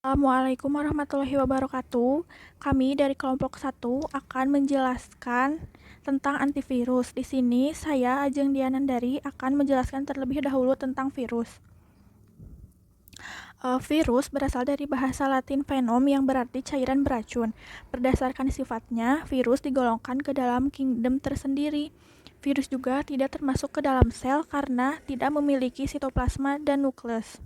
Assalamualaikum warahmatullahi wabarakatuh. Kami dari kelompok 1 akan menjelaskan tentang antivirus. Di sini saya Ajeng Dianandari akan menjelaskan terlebih dahulu tentang virus. Virus berasal dari bahasa Latin venom yang berarti cairan beracun. Berdasarkan sifatnya, virus digolongkan ke dalam kingdom tersendiri. Virus juga tidak termasuk ke dalam sel karena tidak memiliki sitoplasma dan nukleus.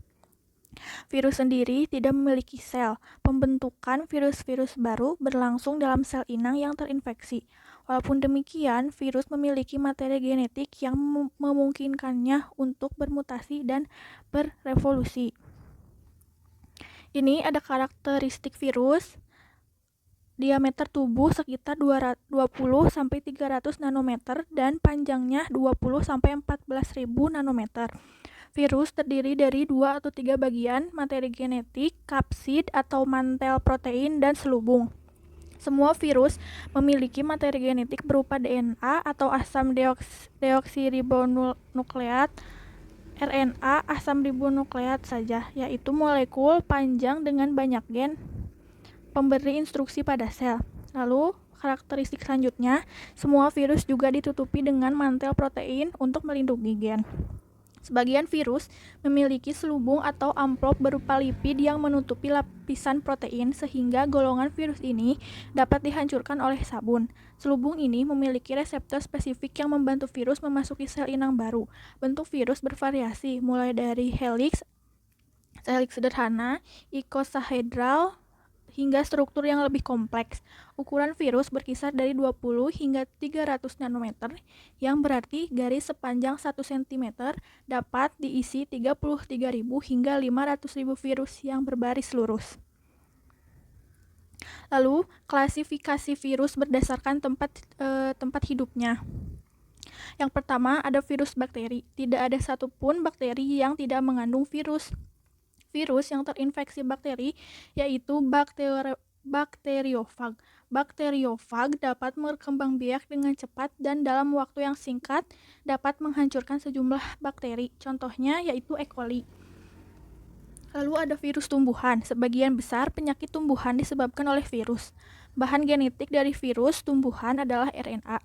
Virus sendiri tidak memiliki sel. Pembentukan virus-virus baru berlangsung dalam sel inang yang terinfeksi. Walaupun demikian, virus memiliki materi genetik yang memungkinkannya untuk bermutasi dan berevolusi. Ini ada karakteristik virus. Diameter tubuh sekitar 20-300 nanometer dan panjangnya 20-14.000 nanometer. Virus terdiri dari 2 atau 3 bagian, materi genetik, kapsid atau mantel protein, dan selubung. Semua virus memiliki materi genetik berupa DNA atau asam deoksiribonukleat, RNA asam ribonukleat saja, yaitu molekul panjang dengan banyak gen pemberi instruksi pada sel. Lalu, karakteristik selanjutnya, semua virus juga ditutupi dengan mantel protein untuk melindungi gen. Sebagian virus memiliki selubung atau amplop berupa lipid yang menutupi lapisan protein sehingga golongan virus ini dapat dihancurkan oleh sabun. Selubung ini memiliki reseptor spesifik yang membantu virus memasuki sel inang baru. Bentuk virus bervariasi, mulai dari helix sederhana, icosahedral, hingga struktur yang lebih kompleks. Ukuran virus berkisar dari 20 hingga 300 nanometer, yang berarti garis sepanjang 1 cm dapat diisi 33.000 hingga 500.000 virus yang berbaris lurus. Lalu, klasifikasi virus berdasarkan tempat hidupnya. Yang pertama, ada virus bakteri. Tidak ada satupun bakteri yang tidak mengandung virus. Virus yang terinfeksi bakteri yaitu bakteriofag. Bakteriofag dapat berkembang biak dengan cepat dan dalam waktu yang singkat dapat menghancurkan sejumlah bakteri. Contohnya yaitu E. coli. Lalu ada virus tumbuhan. Sebagian besar penyakit tumbuhan disebabkan oleh virus. Bahan genetik dari virus tumbuhan adalah RNA.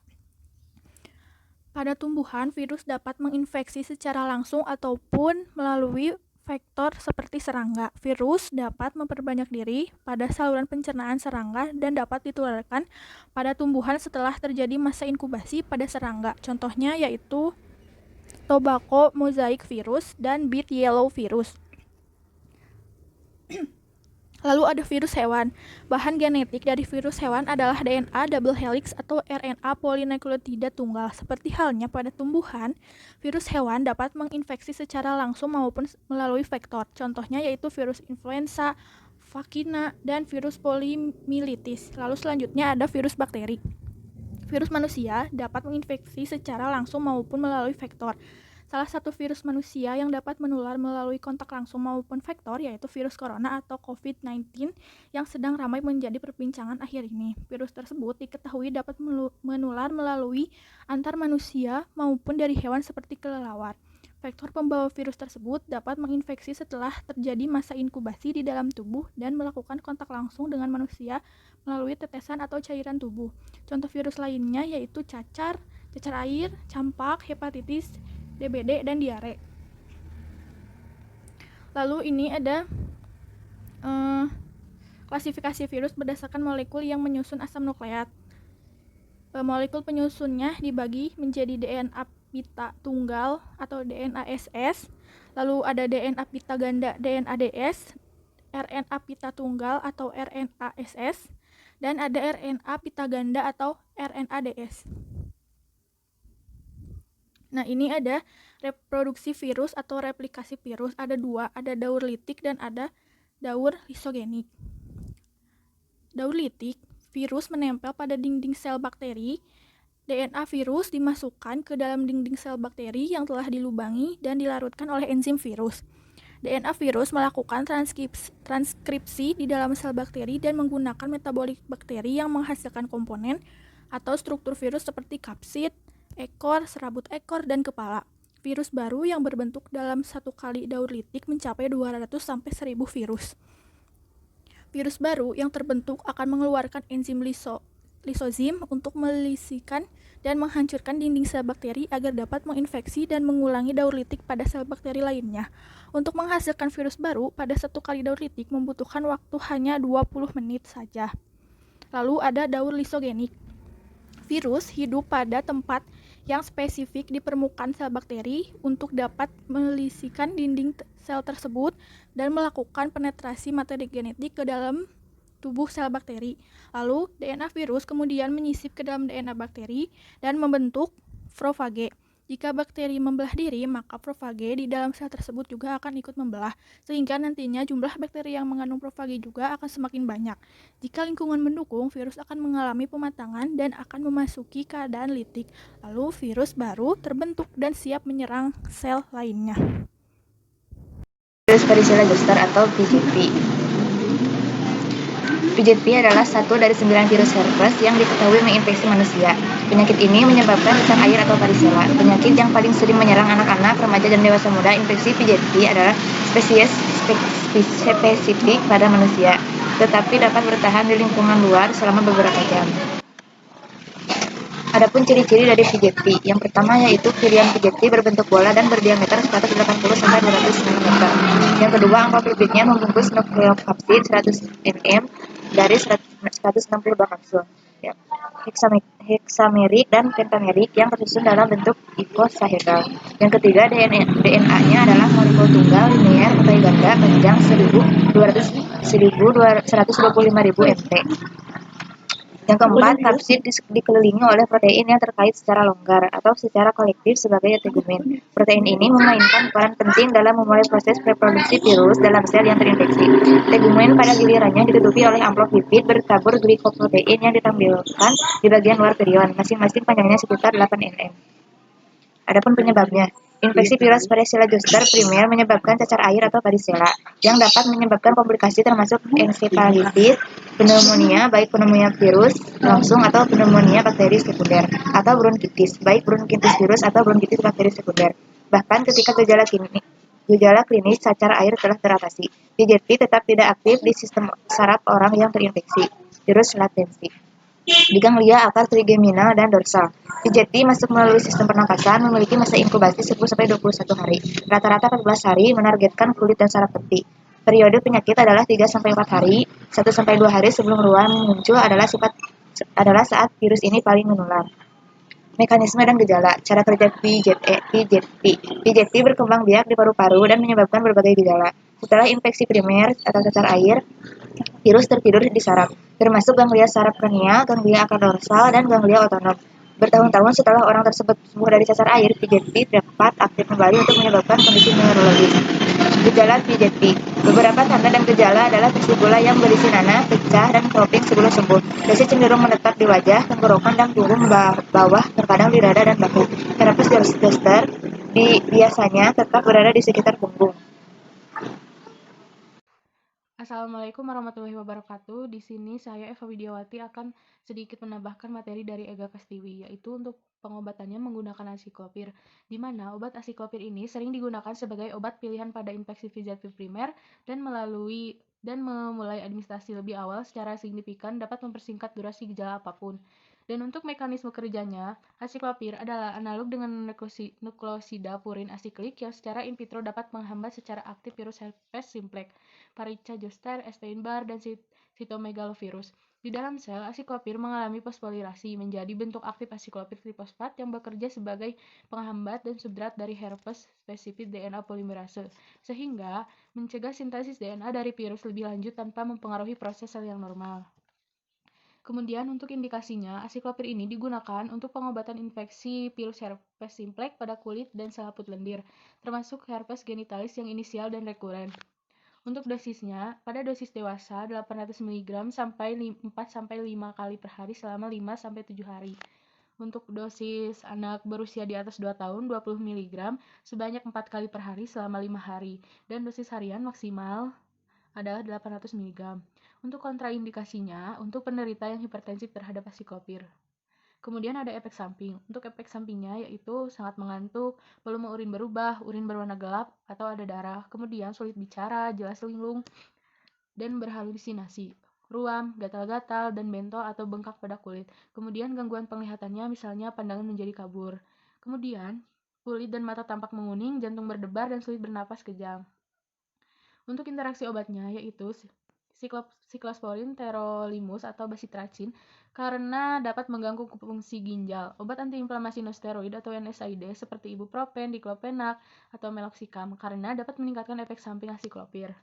Pada tumbuhan, virus dapat menginfeksi secara langsung ataupun melalui vektor seperti serangga. Virus dapat memperbanyak diri pada saluran pencernaan serangga dan dapat ditularkan pada tumbuhan setelah terjadi masa inkubasi pada serangga. Contohnya yaitu tobacco mosaic virus dan beet yellow virus. Lalu ada virus hewan. Bahan genetik dari virus hewan adalah DNA double helix atau RNA polinukleotida tunggal. Seperti halnya pada tumbuhan, virus hewan dapat menginfeksi secara langsung maupun melalui vektor. Contohnya yaitu virus influenza, vagina, dan virus poliomielitis. Lalu selanjutnya ada virus bakteri. Virus manusia dapat menginfeksi secara langsung maupun melalui vektor. Salah satu virus manusia yang dapat menular melalui kontak langsung maupun vektor yaitu virus corona atau COVID-19 yang sedang ramai menjadi perbincangan akhir ini. Virus tersebut diketahui dapat menular melalui antar manusia maupun dari hewan seperti kelelawar. Vektor pembawa virus tersebut dapat menginfeksi setelah terjadi masa inkubasi di dalam tubuh dan melakukan kontak langsung dengan manusia melalui tetesan atau cairan tubuh. Contoh virus lainnya yaitu cacar air, campak, hepatitis, DBD, dan diare. Lalu ini ada klasifikasi virus berdasarkan molekul yang menyusun asam nukleat. Molekul penyusunnya dibagi menjadi DNA pita tunggal atau DNA SS, lalu ada DNA pita ganda DNA DS, RNA pita tunggal atau RNA SS, dan ada RNA pita ganda atau RNA DS. Nah, ini ada reproduksi virus atau replikasi virus. Ada dua, ada daur litik dan ada daur lisogenik. Daur litik, virus menempel pada dinding sel bakteri. DNA virus dimasukkan ke dalam dinding sel bakteri yang telah dilubangi dan dilarutkan oleh enzim virus. DNA virus melakukan transkripsi di dalam sel bakteri dan menggunakan metabolit bakteri yang menghasilkan komponen atau struktur virus seperti kapsid, ekor, serabut ekor, dan kepala. Virus baru yang berbentuk dalam satu kali daur litik mencapai 200-1000 virus. Virus baru yang terbentuk akan mengeluarkan enzim lisozim untuk melisikan dan menghancurkan dinding sel bakteri agar dapat menginfeksi dan mengulangi daur litik pada sel bakteri lainnya. Untuk menghasilkan virus baru, pada satu kali daur litik membutuhkan waktu hanya 20 menit saja. Lalu ada daur lisogenik. Virus hidup pada tempat yang spesifik di permukaan sel bakteri untuk dapat melisikan dinding sel tersebut dan melakukan penetrasi materi genetik ke dalam tubuh sel bakteri. Lalu, DNA virus kemudian menyisip ke dalam DNA bakteri dan membentuk profage. Jika bakteri membelah diri, maka profage di dalam sel tersebut juga akan ikut membelah, sehingga nantinya jumlah bakteri yang mengandung profage juga akan semakin banyak. Jika lingkungan mendukung, virus akan mengalami pematangan dan akan memasuki keadaan litik. Lalu, virus baru terbentuk dan siap menyerang sel lainnya. Virus varicella zoster atau VZV. VZV adalah satu dari 9 virus herpes yang diketahui menginfeksi manusia. Penyakit ini menyebabkan cacar air atau varicella. Penyakit yang paling sering menyerang anak-anak, remaja, dan dewasa muda. Infeksi VZV adalah spesifik pada manusia, tetapi dapat bertahan di lingkungan luar selama beberapa jam. Adapun ciri-ciri dari VZV, yang pertama yaitu virion VZV berbentuk bola dan berdiameter 180-200 mm. Yang kedua, amplop lipidnya membungkus nukleokapsid 100 nm dari 162 kapsul. Ya. Heksamerik dan pentamerik yang tersusun dalam bentuk icosahedral. Yang ketiga, DNA-nya adalah molekul tunggal linear mulai ganda panjang 125.000 mt. Yang keempat, kapsid dikelilingi oleh protein yang terkait secara longgar atau secara kolektif sebagai tegumen. Protein ini memainkan peran penting dalam memulai proses reproduksi virus dalam sel yang terinfeksi. Tegumen pada gilirannya ditutupi oleh amplop lipid bertabur glikoprotein yang ditampilkan di bagian luar virion, masing-masing panjangnya sekitar 8 nm. Adapun penyebabnya, infeksi virus varicella zoster primer menyebabkan cacar air atau varicella yang dapat menyebabkan komplikasi termasuk ensefalitis, pneumonia baik pneumonia virus langsung atau pneumonia bakteri sekunder, atau bronkitis baik bronkitis virus atau bronkitis bakteri sekunder. Bahkan ketika gejala klinis cacar air telah teratasi, VZV tetap tidak aktif di sistem saraf orang yang terinfeksi virus latensi di ganglia akar trigeminal dan dorsal. VZV masuk melalui sistem pernapasan, memiliki masa inkubasi 10-21 hari. Rata-rata 14 hari, menargetkan kulit dan saraf peti. Periode penyakit adalah 3-4 hari, 1-2 hari sebelum ruam muncul adalah saat virus ini paling menular. Mekanisme dan gejala. Cara kerja VZV berkembang biak di paru-paru dan menyebabkan berbagai gejala. Setelah infeksi primer atau cacar air, virus tertidur di saraf, termasuk ganglia saraf kranial, ganglia akar dorsal, dan ganglia otonom. Bertahun-tahun setelah orang tersebut sembuh dari cacar air, VZV dapat aktif kembali untuk menyebabkan kondisi neurologis. Gejala VZV. Beberapa tanda dan gejala adalah vesicula yang berisi nanah, pecah, dan clotting sebelum sembuh. Lesi cenderung menetap di wajah, tenggorokan, dan punggung bawah, terkadang di dada dan bahu. Herpes zoster biasanya tetap berada di sekitar punggung. Assalamualaikum warahmatullahi wabarakatuh. Di sini saya Eva Widiawati akan sedikit menambahkan materi dari Ega Kastiwi, yaitu untuk pengobatannya menggunakan asiklopir, di mana obat asiklopir ini sering digunakan sebagai obat pilihan pada infeksi VZV primer dan memulai administrasi lebih awal secara signifikan dapat mempersingkat durasi gejala apapun. Dan untuk mekanisme kerjanya, asiklopir adalah analog dengan nukleosida purin asiklik yang secara in vitro dapat menghambat secara aktif virus herpes simplex, Varica zoster, Epstein-Barr, dan sitomegalovirus. Di dalam sel, asiklopir mengalami fosforilasi menjadi bentuk aktif asiklopir trifosfat yang bekerja sebagai penghambat dan substrat dari herpes spesifik DNA polimerase, sehingga mencegah sintesis DNA dari virus lebih lanjut tanpa mempengaruhi proses sel yang normal. Kemudian untuk indikasinya, asiklopir ini digunakan untuk pengobatan infeksi virus herpes simplex pada kulit dan selaput lendir, termasuk herpes genitalis yang inisial dan rekuren. Untuk dosisnya, pada dosis dewasa 800 mg sampai 4-5 kali per hari selama 5-7 hari. Untuk dosis anak berusia di atas 2 tahun 20 mg sebanyak 4 kali per hari selama 5 hari. Dan dosis harian maksimal adalah 800 mg. Untuk kontraindikasinya, untuk penderita yang hipertensif terhadap asiklopir. Kemudian ada efek samping. Untuk efek sampingnya yaitu sangat mengantuk, volume urin berubah, urin berwarna gelap atau ada darah. Kemudian sulit bicara, jelas linglung. dan berhalusinasi, ruam, gatal-gatal, dan bentol atau bengkak pada kulit. Kemudian gangguan penglihatannya, misalnya pandangan menjadi kabur. Kemudian, kulit dan mata tampak menguning, jantung berdebar, dan sulit bernapas kejang. Untuk interaksi obatnya, yaitu siklosporin, tacrolimus, atau basitracin, karena dapat mengganggu fungsi ginjal. Obat antiinflamasi non-steroid atau NSAID seperti ibuprofen, diclofenac, atau meloxicam, karena dapat meningkatkan efek samping acyclovir.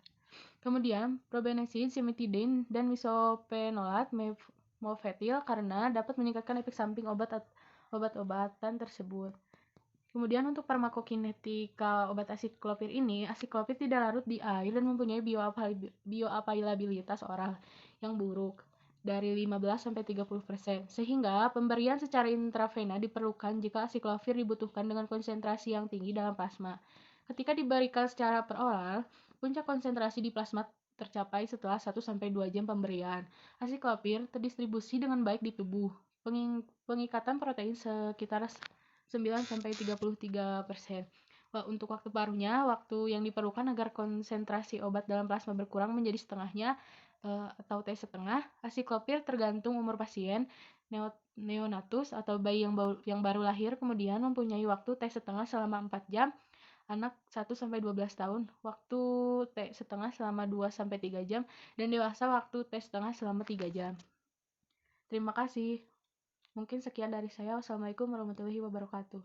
Kemudian, probenecid, cimetidine, dan misopenolat, mofetil, karena dapat meningkatkan efek samping obat-obatan tersebut. Kemudian untuk farmakokinetika obat acyclovir ini, acyclovir tidak larut di air dan mempunyai bioavailabilitas oral yang buruk dari 15-30%, sehingga pemberian secara intravena diperlukan jika acyclovir dibutuhkan dengan konsentrasi yang tinggi dalam plasma. Ketika diberikan secara peroral, puncak konsentrasi di plasma tercapai setelah 1-2 jam pemberian. Acyclovir terdistribusi dengan baik di tubuh. Pengikatan protein sekitar 9-33%. Untuk waktu paruhnya, waktu yang diperlukan agar konsentrasi obat dalam plasma berkurang menjadi setengahnya atau T1/2. Acyclovir tergantung umur pasien. Neonatus atau bayi yang baru lahir kemudian mempunyai waktu T1/2 selama 4 jam. Anak 1-12 tahun, waktu T1/2 selama 2-3 jam, dan dewasa waktu T1/2 selama 3 jam. Terima kasih. Mungkin sekian dari saya. Wassalamualaikum warahmatullahi wabarakatuh.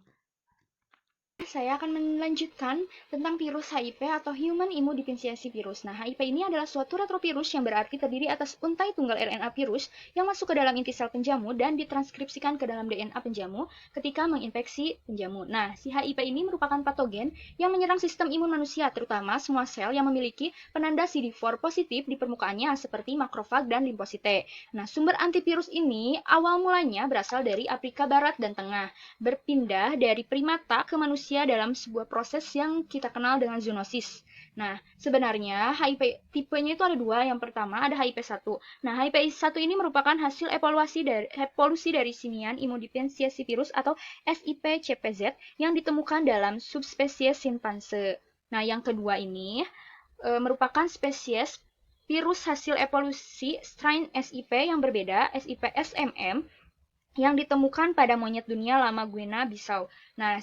Saya akan melanjutkan tentang virus HIV atau Human Immunodeficiency Virus. Nah, HIV ini adalah suatu retrovirus yang berarti terdiri atas untai tunggal RNA virus yang masuk ke dalam inti sel penjamu dan ditranskripsikan ke dalam DNA penjamu ketika menginfeksi penjamu. Nah, si HIV ini merupakan patogen yang menyerang sistem imun manusia, terutama semua sel yang memiliki penanda CD4 positif di permukaannya seperti makrofag dan limfosite. Nah, sumber antivirus ini awal mulanya berasal dari Afrika Barat dan Tengah, berpindah dari primata ke manusia dalam sebuah proses yang kita kenal dengan zoonosis. Nah, sebenarnya HIV tipenya itu ada dua. Yang pertama ada HIV-1. Nah, HIV-1 ini merupakan hasil evolusi dari simian immunodeficiency virus atau SIP-CPZ yang ditemukan dalam subspesies simpanse. Nah, yang kedua ini merupakan spesies virus hasil evolusi strain SIP yang berbeda, SIP-SMM, yang ditemukan pada monyet dunia lama Guinea-Bissau. Nah,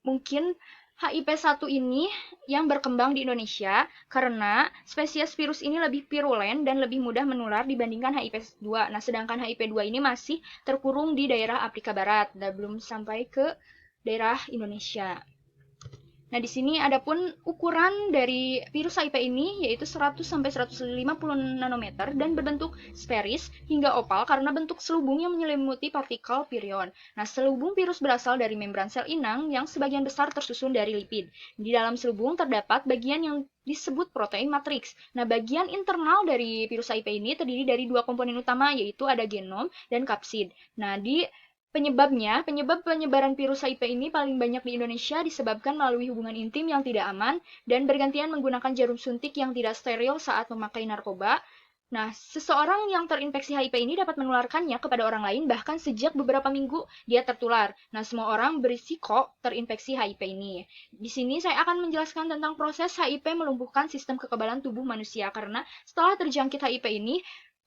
mungkin HIV-1 ini yang berkembang di Indonesia karena spesies virus ini lebih virulen dan lebih mudah menular dibandingkan HIV-2. Nah, sedangkan HIV-2 ini masih terkurung di daerah Afrika Barat dan belum sampai ke daerah Indonesia. Nah, di sini ada pun ukuran dari virus HIV ini yaitu 100-150 nanometer dan berbentuk sferis hingga opal karena bentuk selubung yang menyelimuti partikel virion. Nah, selubung virus berasal dari membran sel inang yang sebagian besar tersusun dari lipid. Di dalam selubung terdapat bagian yang disebut protein matriks. Nah, bagian internal dari virus HIV ini terdiri dari dua komponen utama yaitu ada genom dan kapsid. Nah, penyebab penyebaran virus HIV ini paling banyak di Indonesia disebabkan melalui hubungan intim yang tidak aman dan bergantian menggunakan jarum suntik yang tidak steril saat memakai narkoba. Nah, seseorang yang terinfeksi HIV ini dapat menularkannya kepada orang lain bahkan sejak beberapa minggu dia tertular. Nah, semua orang berisiko terinfeksi HIV ini. Di sini saya akan menjelaskan tentang proses HIV melumpuhkan sistem kekebalan tubuh manusia karena setelah terjangkit HIV ini,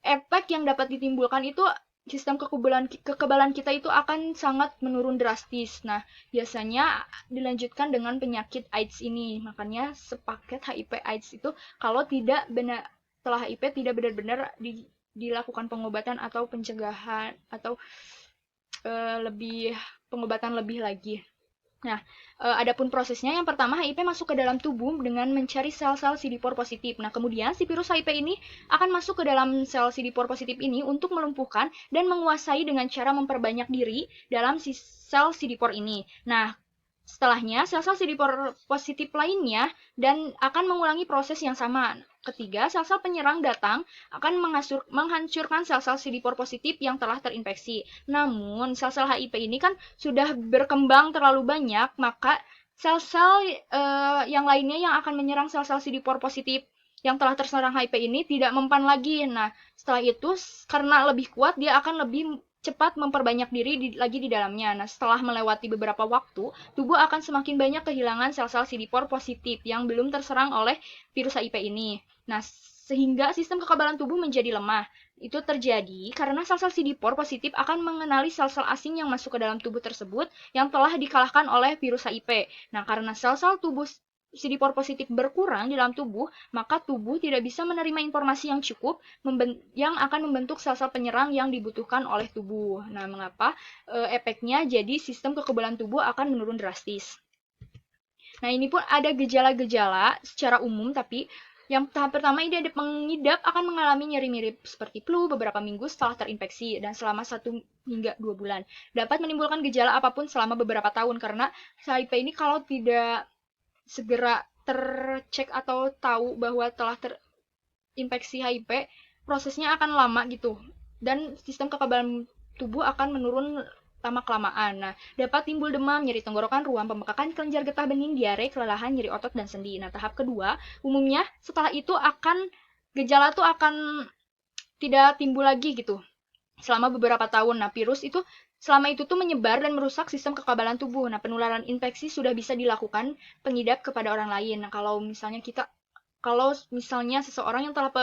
efek yang dapat ditimbulkan itu sistem kekebalan kita itu akan sangat menurun drastis. Nah, biasanya dilanjutkan dengan penyakit AIDS ini. Makanya sepaket HIV AIDS itu kalau tidak benar setelah HIV tidak benar-benar dilakukan pengobatan atau pencegahan atau pengobatan lebih lagi. Nah, adapun prosesnya, yang pertama HIV masuk ke dalam tubuh dengan mencari sel-sel CD4 positif. Nah, kemudian si virus HIV ini akan masuk ke dalam sel CD4 positif ini untuk melumpuhkan dan menguasai dengan cara memperbanyak diri dalam sel CD4 ini. Nah, setelahnya sel-sel CD4 positif lainnya dan akan mengulangi proses yang sama. Ketiga, sel-sel penyerang datang akan menghancurkan sel-sel CD4 positif yang telah terinfeksi. Namun, sel-sel HIV ini kan sudah berkembang terlalu banyak, maka sel-sel yang lainnya yang akan menyerang sel-sel CD4 positif yang telah terserang HIV ini tidak mempan lagi. Nah, setelah itu karena lebih kuat, dia akan lebih cepat memperbanyak diri lagi di dalamnya. Nah, setelah melewati beberapa waktu, tubuh akan semakin banyak kehilangan sel-sel CD4 positif yang belum terserang oleh virus HIV ini. Nah, sehingga sistem kekebalan tubuh menjadi lemah. Itu terjadi karena sel-sel CD4 positif akan mengenali sel-sel asing yang masuk ke dalam tubuh tersebut yang telah dikalahkan oleh virus HIV. Nah, karena sel-sel tubuh CD4 positif berkurang di dalam tubuh, maka tubuh tidak bisa menerima informasi yang cukup yang akan membentuk sel-sel penyerang yang dibutuhkan oleh tubuh. Nah, mengapa efeknya jadi sistem kekebalan tubuh akan menurun drastis. Nah, ini pun ada gejala-gejala secara umum, tapi yang tahap pertama ini ada pengidap akan mengalami nyeri mirip seperti flu beberapa minggu setelah terinfeksi dan selama 1 hingga 2 bulan. Dapat menimbulkan gejala apapun selama beberapa tahun karena HIV ini kalau tidak segera tercek atau tahu bahwa telah terinfeksi HIV, prosesnya akan lama gitu. Dan sistem kekebalan tubuh akan menurun lama-kelamaan. Nah, dapat timbul demam, nyeri tenggorokan, ruam pembekakan, kelenjar getah bening, diare, kelelahan, nyeri otot, dan sendi. Nah, tahap kedua, umumnya setelah itu gejala tuh akan tidak timbul lagi gitu selama beberapa tahun. Nah, virus itu selama itu tuh menyebar dan merusak sistem kekebalan tubuh. Nah, penularan infeksi sudah bisa dilakukan pengidap kepada orang lain. Nah, kalau misalnya seseorang yang telah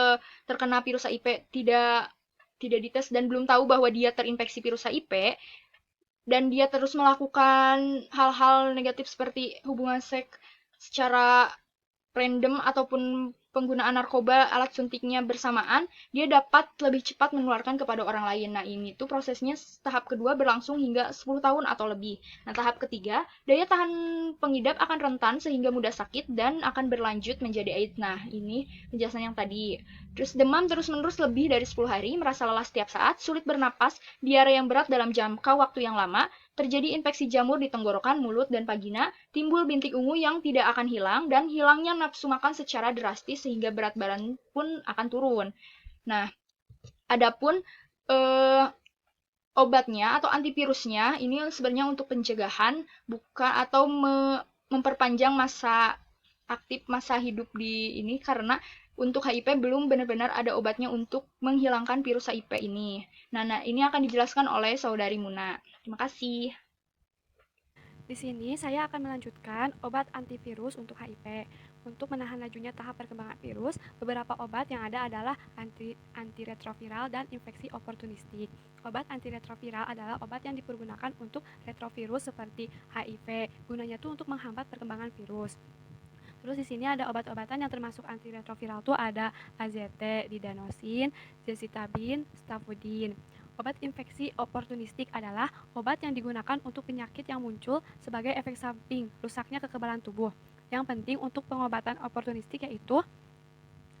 terkena virus HIV tidak dites dan belum tahu bahwa dia terinfeksi virus HIV, dan dia terus melakukan hal-hal negatif seperti hubungan seks secara random ataupun penggunaan narkoba alat suntiknya bersamaan, dia dapat lebih cepat menularkan kepada orang lain. Nah, ini tuh prosesnya tahap kedua berlangsung hingga 10 tahun atau lebih. Nah, tahap ketiga, daya tahan pengidap akan rentan sehingga mudah sakit dan akan berlanjut menjadi AIDS. Nah, ini penjelasan yang tadi. Terus demam terus-menerus lebih dari 10 hari, merasa lelah setiap saat, sulit bernapas, diare yang berat dalam jangka waktu yang lama, terjadi infeksi jamur di tenggorokan, mulut, dan vagina, timbul bintik ungu yang tidak akan hilang, dan hilangnya nafsu makan secara drastis sehingga berat badan pun akan turun. Nah, adapun obatnya atau antivirusnya ini sebenarnya untuk pencegahan bukan atau memperpanjang masa aktif masa hidup di ini karena untuk HIV belum benar-benar ada obatnya untuk menghilangkan virus HIV ini. Nah, ini akan dijelaskan oleh Saudari Muna. Terima kasih. Di sini saya akan melanjutkan obat antivirus untuk HIV. Untuk menahan lajunya tahap perkembangan virus, beberapa obat yang ada adalah antiretroviral dan infeksi oportunistik. Obat antiretroviral adalah obat yang dipergunakan untuk retrovirus seperti HIV. Gunanya itu untuk menghambat perkembangan virus. Terus di sini ada obat-obatan yang termasuk antiretroviral tuh ada AZT, Didanosin, Zezitabin, Stafudin. Obat infeksi oportunistik adalah obat yang digunakan untuk penyakit yang muncul sebagai efek samping rusaknya kekebalan tubuh. Yang penting untuk pengobatan oportunistik yaitu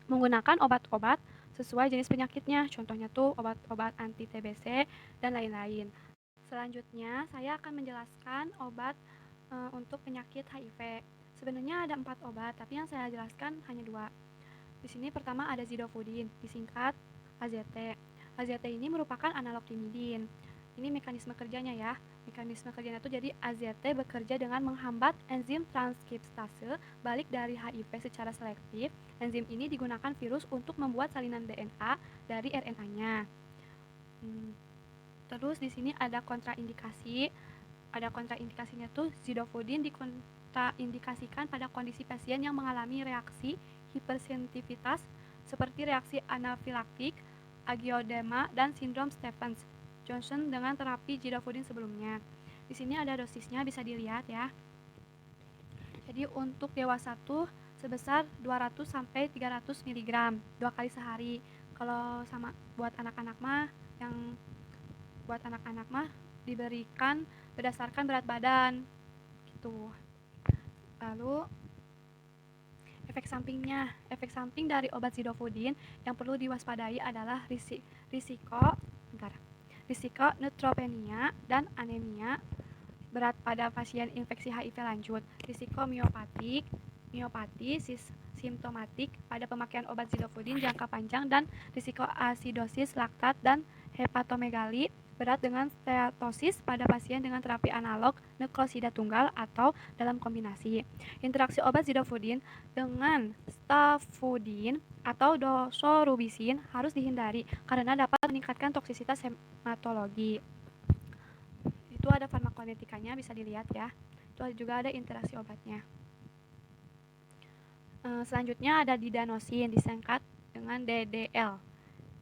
menggunakan obat-obat sesuai jenis penyakitnya. Contohnya tuh obat-obat anti TBC dan lain-lain. Selanjutnya saya akan menjelaskan obat untuk penyakit HIV. Sebenarnya ada 4 obat, tapi yang saya jelaskan hanya 2. Di sini pertama ada zidofudin, disingkat AZT. AZT ini merupakan analog timidin. Ini mekanisme kerjanya ya. Mekanisme kerjanya itu jadi AZT bekerja dengan menghambat enzim transkriptase balik dari HIV secara selektif. Enzim ini digunakan virus untuk membuat salinan DNA dari RNA-nya. Terus di sini ada kontraindikasi. Ada kontraindikasinya tuh zidofudin dikontraindikasikan pada kondisi pasien yang mengalami reaksi hipersensitivitas seperti reaksi anafilaktik, angioedema, dan sindrom Stevens-Johnson dengan terapi zidofudin sebelumnya. Di sini ada dosisnya bisa dilihat ya. Jadi untuk dewasa tuh sebesar 200 sampai 300 mg 2 kali sehari. Kalau sama buat anak-anak mah diberikan berdasarkan berat badan gitu. Lalu efek samping dari obat zidofudin yang perlu diwaspadai adalah risiko neutropenia dan anemia berat pada pasien infeksi HIV lanjut, risiko miopatis simptomatik pada pemakaian obat zidofudin jangka panjang, dan risiko asidosis laktat dan hepatomegali berat dengan steatosis pada pasien dengan terapi analog nuklosida tunggal atau dalam kombinasi. Interaksi obat zidofudin dengan stafudin atau doxorubicin harus dihindari karena dapat meningkatkan toksisitas hematologi. Itu ada farmakokinetikanya bisa dilihat ya. Itu juga ada interaksi obatnya. Selanjutnya ada didanosin, disingkat dengan DDL.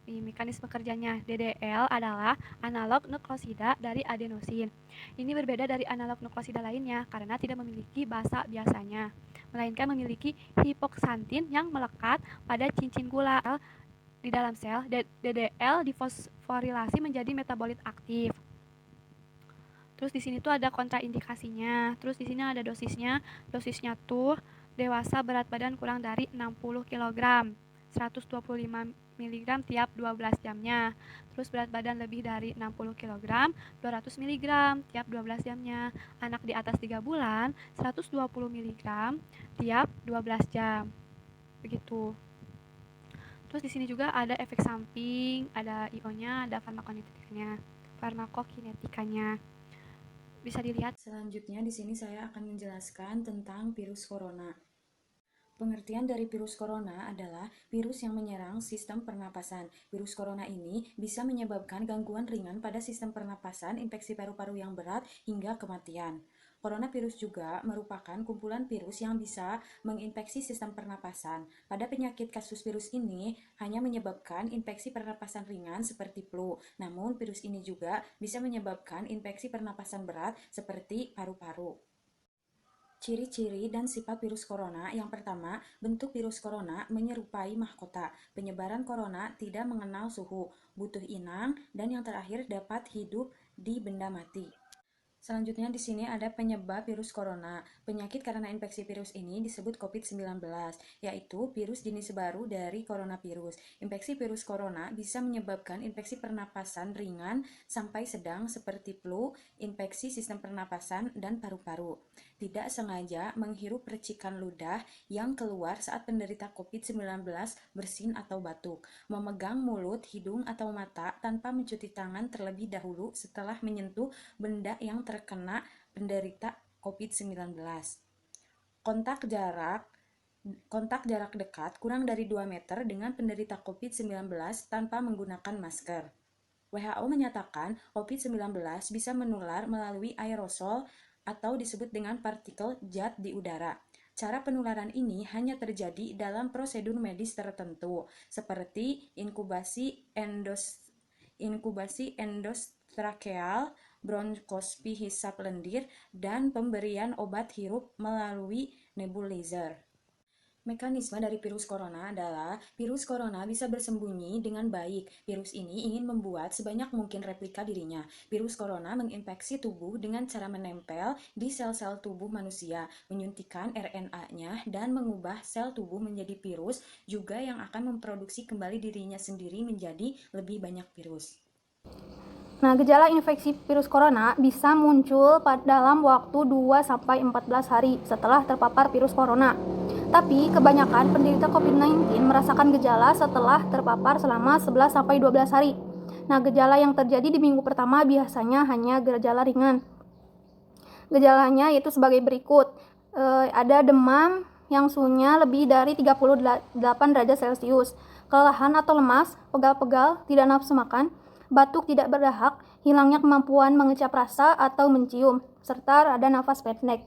Nih, mekanisme kerjanya. DDL adalah analog nuklosida dari adenosin. Ini berbeda dari analog nuklosida lainnya karena tidak memiliki basa biasanya, melainkan memiliki hipoksantin yang melekat pada cincin gula di dalam sel. DDL difosforilasi menjadi metabolit aktif. Terus di sini tuh ada kontraindikasinya. Terus di sini ada dosisnya. Dosisnya tuh dewasa berat badan kurang dari 60 kg, 125 mg tiap 12 jamnya. Terus berat badan lebih dari 60 kg, 200 mg tiap 12 jamnya. Anak di atas 3 bulan, 120 mg tiap 12 jam. Begitu. Terus di sini juga ada efek samping, ada IO-nya, ada farmakokinetikanya. Bisa dilihat. Selanjutnya di sini saya akan menjelaskan tentang virus corona. Pengertian dari virus corona adalah virus yang menyerang sistem pernapasan. Virus corona ini bisa menyebabkan gangguan ringan pada sistem pernapasan, infeksi paru-paru yang berat, hingga kematian. Coronavirus juga merupakan kumpulan virus yang bisa menginfeksi sistem pernapasan. Pada penyakit kasus virus ini hanya menyebabkan infeksi pernapasan ringan seperti flu. Namun virus ini juga bisa menyebabkan infeksi pernapasan berat seperti paru-paru. Ciri-ciri dan sifat virus corona. Yang pertama, bentuk virus corona menyerupai mahkota. Penyebaran corona tidak mengenal suhu, butuh inang, dan yang terakhir dapat hidup di benda mati. Selanjutnya di sini ada penyebab virus corona. Penyakit karena infeksi virus ini disebut COVID-19, yaitu virus jenis baru dari coronavirus. Infeksi virus corona bisa menyebabkan infeksi pernapasan ringan sampai sedang seperti flu, infeksi sistem pernapasan, dan paru-paru. Tidak sengaja menghirup percikan ludah yang keluar saat penderita COVID-19 bersin atau batuk. Memegang mulut, hidung, atau mata tanpa mencuci tangan terlebih dahulu setelah menyentuh benda yang terkena penderita COVID-19. Kontak jarak dekat kurang dari 2 meter dengan penderita COVID-19 tanpa menggunakan masker. WHO menyatakan COVID-19 bisa menular melalui aerosol atau disebut dengan partikel zat di udara. Cara penularan ini hanya terjadi dalam prosedur medis tertentu, seperti inkubasi endotracheal, bronkoskopi hisap lendir, dan pemberian obat hirup melalui nebulizer. Mekanisme dari virus corona adalah virus corona bisa bersembunyi dengan baik. Virus ini ingin membuat sebanyak mungkin replika dirinya. Virus corona menginfeksi tubuh dengan cara menempel di sel-sel tubuh manusia, menyuntikkan RNA-nya, dan mengubah sel tubuh menjadi virus, juga yang akan memproduksi kembali dirinya sendiri menjadi lebih banyak virus. Nah, gejala infeksi virus corona bisa muncul dalam waktu 2-14 hari setelah terpapar virus corona. Tapi kebanyakan penderita COVID-19 merasakan gejala setelah terpapar selama 11-12 hari. Nah, gejala yang terjadi di minggu pertama biasanya hanya gejala ringan. Gejalanya yaitu sebagai berikut. Ada demam yang suhunya lebih dari 38 derajat Celcius, kelelahan atau lemas, pegal-pegal, tidak nafsu makan, batuk tidak berdahak, hilangnya kemampuan mengecap rasa atau mencium, serta ada nafas pendek.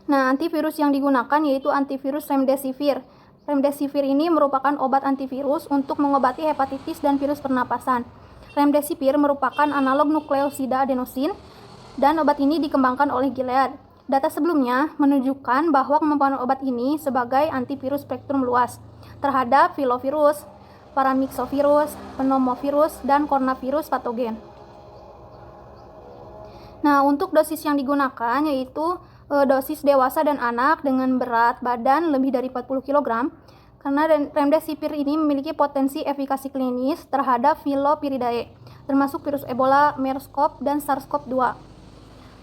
Nah, antivirus yang digunakan yaitu antivirus remdesivir. Remdesivir ini merupakan obat antivirus untuk mengobati hepatitis dan virus pernapasan. Remdesivir merupakan analog nukleosida adenosin dan obat ini dikembangkan oleh Gilead. Data sebelumnya menunjukkan bahwa kemampuan obat ini sebagai antivirus spektrum luas terhadap filovirus, paramyxovirus, pneumovirus, dan coronavirus patogen. Nah, untuk dosis yang digunakan yaitu dosis dewasa dan anak dengan berat badan lebih dari 40 kg, karena remdesivir ini memiliki potensi efikasi klinis terhadap Filopiridae, termasuk virus Ebola, MERS-CoV, dan SARS-CoV-2.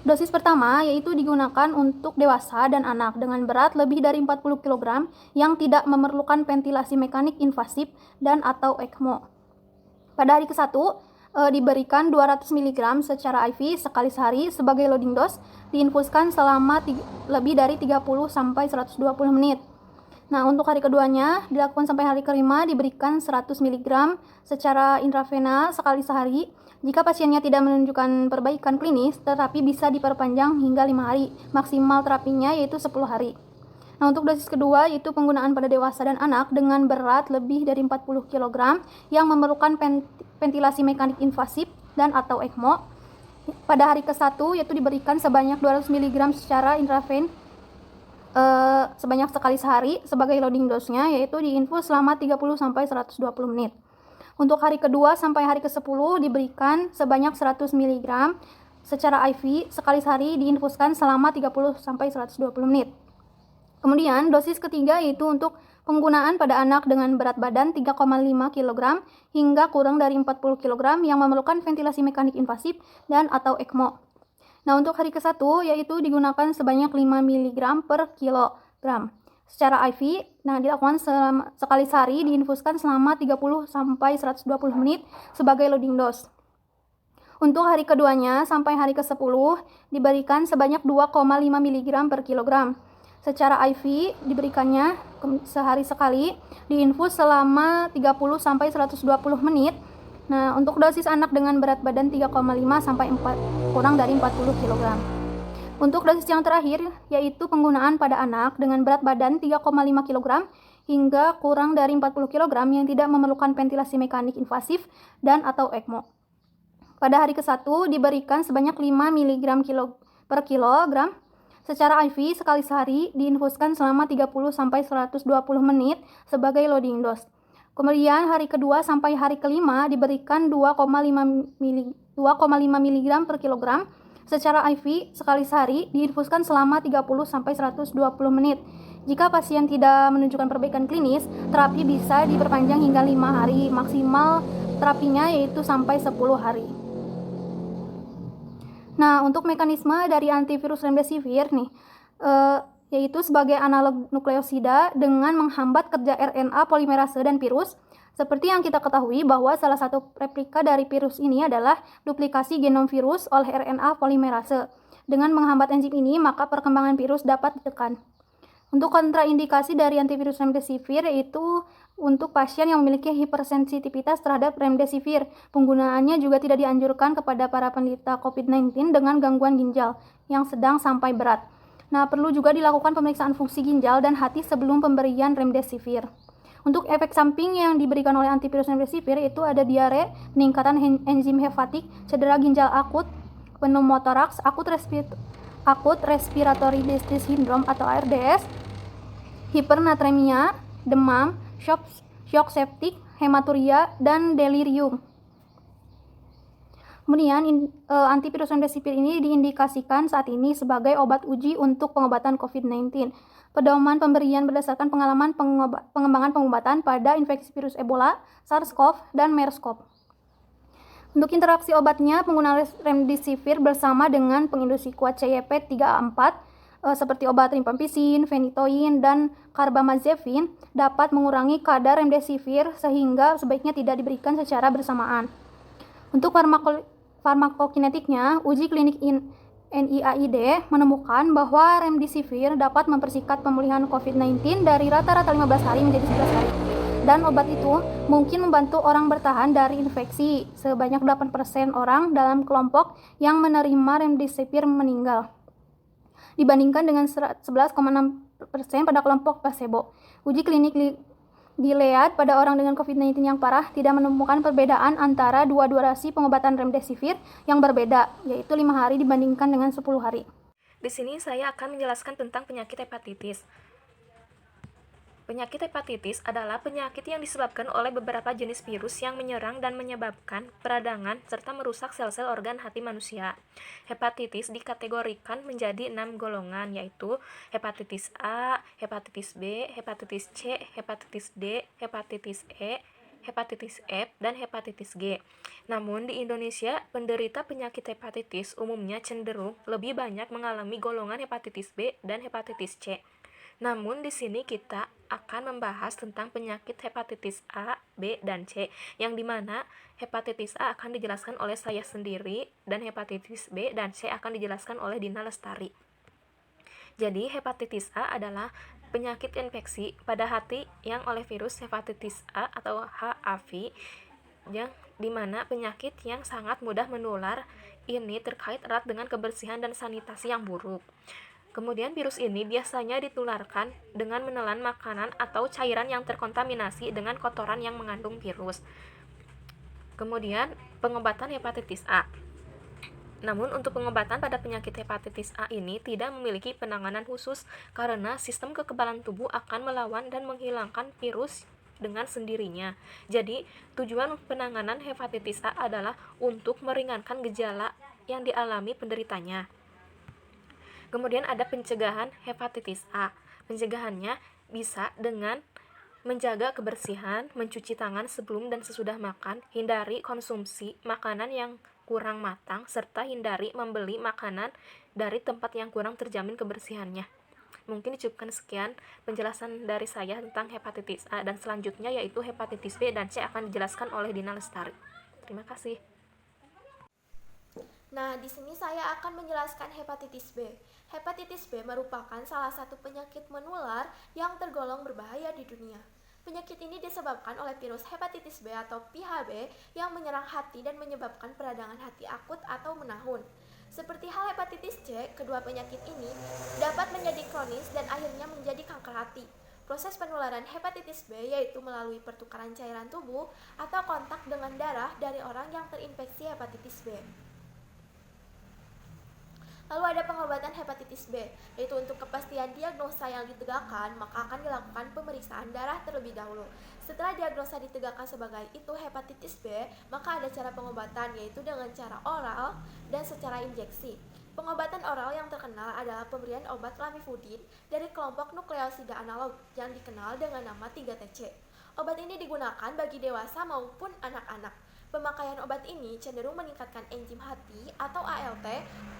Dosis pertama yaitu digunakan untuk dewasa dan anak dengan berat lebih dari 40 kg yang tidak memerlukan ventilasi mekanik invasif dan atau ECMO. Pada hari ke-1, diberikan 200 mg secara IV sekali sehari sebagai loading dose, diinfuskan selama lebih dari 30-120 menit. Nah, untuk hari keduanya dilakukan sampai hari kelima, diberikan 100 mg secara intravena sekali sehari. Jika pasiennya tidak menunjukkan perbaikan klinis, terapi bisa diperpanjang hingga 5 hari. Maksimal terapinya yaitu 10 hari. Nah, untuk dosis kedua yaitu penggunaan pada dewasa dan anak dengan berat lebih dari 40 kg yang memerlukan ventilasi mekanik invasif dan atau ECMO. Pada hari ke-1 yaitu diberikan sebanyak 200 mg secara intraven sebanyak sekali sehari sebagai loading dose-nya, yaitu diinfus selama 30-120 menit. Untuk hari kedua sampai hari ke-10 diberikan sebanyak 100 mg secara IV sekali sehari diinfuskan selama 30-120 menit. Kemudian dosis ketiga yaitu untuk penggunaan pada anak dengan berat badan 3,5 kg hingga kurang dari 40 kg yang memerlukan ventilasi mekanik invasif dan atau ECMO. Nah, untuk hari ke-1 yaitu digunakan sebanyak 5 mg per kilogram secara IV. Nah, dilakukan sekali sehari diinfuskan selama 30-120 menit sebagai loading dose. Untuk hari keduanya sampai hari ke-10 diberikan sebanyak 2,5 mg per kilogram. Secara IV diberikannya sehari sekali, diinfus selama 30-120 menit. Nah, untuk dosis anak dengan berat badan 3,5 sampai 4 kurang dari 40 kg. Untuk dosis yang terakhir yaitu penggunaan pada anak dengan berat badan 3,5 kg hingga kurang dari 40 kg yang tidak memerlukan ventilasi mekanik invasif dan atau ECMO. Pada hari ke-1 diberikan sebanyak 5 mg per kilogram secara IV sekali sehari diinfuskan selama 30-120 menit sebagai loading dose. Kemudian hari kedua sampai hari kelima diberikan 2,5 mg per kilogram secara IV sekali sehari diinfuskan selama 30-120 menit. Jika pasien tidak menunjukkan perbaikan klinis, terapi bisa diperpanjang hingga 5 hari, maksimal terapinya yaitu sampai 10 hari. Nah, untuk mekanisme dari antivirus remdesivir nih, yaitu sebagai analog nukleosida dengan menghambat kerja RNA polimerase dan virus. Seperti yang kita ketahui bahwa salah satu replika dari virus ini adalah duplikasi genom virus oleh RNA polimerase. Dengan menghambat enzim ini, maka perkembangan virus dapat ditekan. Untuk kontraindikasi dari antivirus remdesivir yaitu untuk pasien yang memiliki hipersensitivitas terhadap remdesivir. Penggunaannya juga tidak dianjurkan kepada para penderita COVID-19 dengan gangguan ginjal yang sedang sampai berat. Nah, perlu juga dilakukan pemeriksaan fungsi ginjal dan hati sebelum pemberian remdesivir. Untuk efek samping yang diberikan oleh antivirus remdesivir itu ada diare, peningkatan enzim hepatik, cedera ginjal akut, pneumotoraks, akut respiratory distress syndrome atau ARDS, hipernatremia, demam, shock septik, hematuria, dan delirium. Kemudian antivirus remdesivir ini diindikasikan saat ini sebagai obat uji untuk pengobatan COVID-19. Pedoman pemberian berdasarkan pengalaman pengembangan pengobatan pada infeksi virus Ebola, SARS-CoV, dan MERS-CoV. Untuk interaksi obatnya, penggunaan remdesivir bersama dengan pengindustri kuat CYP3A4 seperti obat rifampicin, phenytoin, dan carbamazepin dapat mengurangi kadar remdesivir sehingga sebaiknya tidak diberikan secara bersamaan. Untuk farmakokinetiknya, uji klinik NIAID menemukan bahwa remdesivir dapat mempersingkat pemulihan COVID-19 dari rata-rata 15 hari menjadi 11 hari. Dan obat itu mungkin membantu orang bertahan dari infeksi. Sebanyak 8% orang dalam kelompok yang menerima remdesivir meninggal, dibandingkan dengan 11,6% pada kelompok placebo. Uji klinik Gilead pada orang dengan COVID-19 yang parah tidak menemukan perbedaan antara dua durasi pengobatan remdesivir yang berbeda, yaitu 5 hari dibandingkan dengan 10 hari. Di sini saya akan menjelaskan tentang penyakit hepatitis. Penyakit hepatitis adalah penyakit yang disebabkan oleh beberapa jenis virus yang menyerang dan menyebabkan peradangan serta merusak sel-sel organ hati manusia. Hepatitis dikategorikan menjadi 6 golongan, yaitu hepatitis A, hepatitis B, hepatitis C, hepatitis D, hepatitis E, hepatitis F, dan hepatitis G. Namun di Indonesia, penderita penyakit hepatitis umumnya cenderung lebih banyak mengalami golongan hepatitis B dan hepatitis C. Namun di sini kita akan membahas tentang penyakit hepatitis A, B, dan C, yang dimana hepatitis A akan dijelaskan oleh saya sendiri dan hepatitis B dan C akan dijelaskan oleh Dina Lestari. Jadi hepatitis A adalah penyakit infeksi pada hati yang oleh virus hepatitis A atau HAV, yang dimana penyakit yang sangat mudah menular ini terkait erat dengan kebersihan dan sanitasi yang buruk. Kemudian virus ini biasanya ditularkan dengan menelan makanan atau cairan yang terkontaminasi dengan kotoran yang mengandung virus. Kemudian pengobatan hepatitis A. Namun untuk pengobatan pada penyakit hepatitis A ini tidak memiliki penanganan khusus karena sistem kekebalan tubuh akan melawan dan menghilangkan virus dengan sendirinya. Jadi, tujuan penanganan hepatitis A adalah untuk meringankan gejala yang dialami penderitanya. Kemudian ada pencegahan hepatitis A. Pencegahannya bisa dengan menjaga kebersihan, mencuci tangan sebelum dan sesudah makan, hindari konsumsi makanan yang kurang matang, serta hindari membeli makanan dari tempat yang kurang terjamin kebersihannya. Mungkin dicukupkan sekian penjelasan dari saya tentang hepatitis A, dan selanjutnya yaitu hepatitis B dan C akan dijelaskan oleh Dina Lestari. Terima kasih. Nah, di sini saya akan menjelaskan hepatitis B. Hepatitis B merupakan salah satu penyakit menular yang tergolong berbahaya di dunia. Penyakit ini disebabkan oleh virus hepatitis B atau PHB yang menyerang hati dan menyebabkan peradangan hati akut atau menahun. Seperti hal hepatitis C, kedua penyakit ini dapat menjadi kronis dan akhirnya menjadi kanker hati. Proses penularan hepatitis B yaitu melalui pertukaran cairan tubuh atau kontak dengan darah dari orang yang terinfeksi hepatitis B. Lalu ada pengobatan hepatitis B, yaitu untuk kepastian diagnosa yang ditegakkan, maka akan dilakukan pemeriksaan darah terlebih dahulu. Setelah diagnosa ditegakkan sebagai itu hepatitis B, maka ada cara pengobatan, yaitu dengan cara oral dan secara injeksi. Pengobatan oral yang terkenal adalah pemberian obat lamivudin dari kelompok nukleosida analog yang dikenal dengan nama 3-TC. Obat ini digunakan bagi dewasa maupun anak-anak. Pemakaian obat ini cenderung meningkatkan enzim hati atau ALT.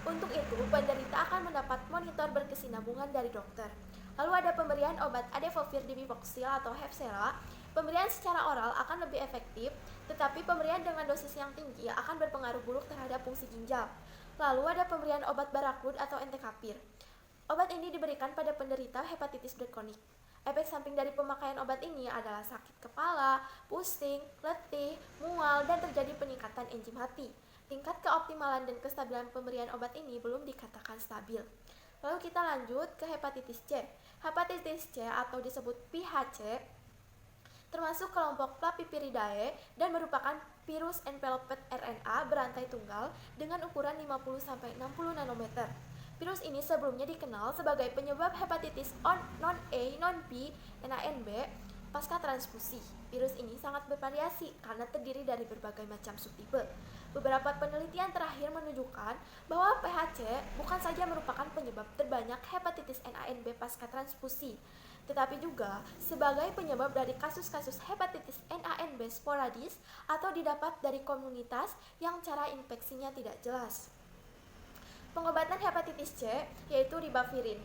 Untuk itu, penderita akan mendapat monitor berkesinambungan dari dokter. Lalu ada pemberian obat adefovir dipivoxil atau Hepcela. Pemberian secara oral akan lebih efektif, tetapi pemberian dengan dosis yang tinggi akan berpengaruh buruk terhadap fungsi ginjal. Lalu ada pemberian obat barakrud atau entecavir. Obat ini diberikan pada penderita hepatitis B kronik. Efek samping dari pemakaian obat ini adalah sakit kepala, pusing, letih, mual, dan terjadi peningkatan enzim hati. Tingkat keoptimalan dan kestabilan pemberian obat ini belum dikatakan stabil. Lalu kita lanjut ke hepatitis C. Hepatitis C atau disebut PHC termasuk kelompok Plapipiridae dan merupakan virus enveloped RNA berantai tunggal dengan ukuran 50-60 nanometer. Virus ini sebelumnya dikenal sebagai penyebab hepatitis non-A, non-B, NANB pasca transfusi. Virus ini sangat bervariasi karena terdiri dari berbagai macam subtipe. Beberapa penelitian terakhir menunjukkan bahwa PHC bukan saja merupakan penyebab terbanyak hepatitis NANB pasca transfusi, tetapi juga sebagai penyebab dari kasus-kasus hepatitis NANB sporadis atau didapat dari komunitas yang cara infeksinya tidak jelas. Pengobatan hepatitis C yaitu ribavirin.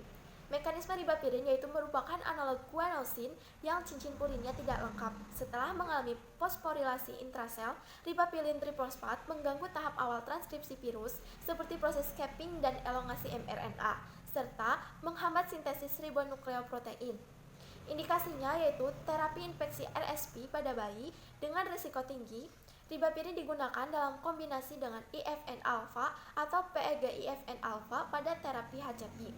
Mekanisme ribavirin yaitu merupakan analog guanosin yang cincin purinnya tidak lengkap. Setelah mengalami fosforilasi intrasel, ribavirin trifosfat mengganggu tahap awal transkripsi virus seperti proses capping dan elongasi mRNA, serta menghambat sintesis ribonukleoprotein. Indikasinya yaitu terapi infeksi RSV pada bayi dengan risiko tinggi. Ribavirin digunakan dalam kombinasi dengan IFN-alpha atau PEG-IFN-alpha pada terapi HCV.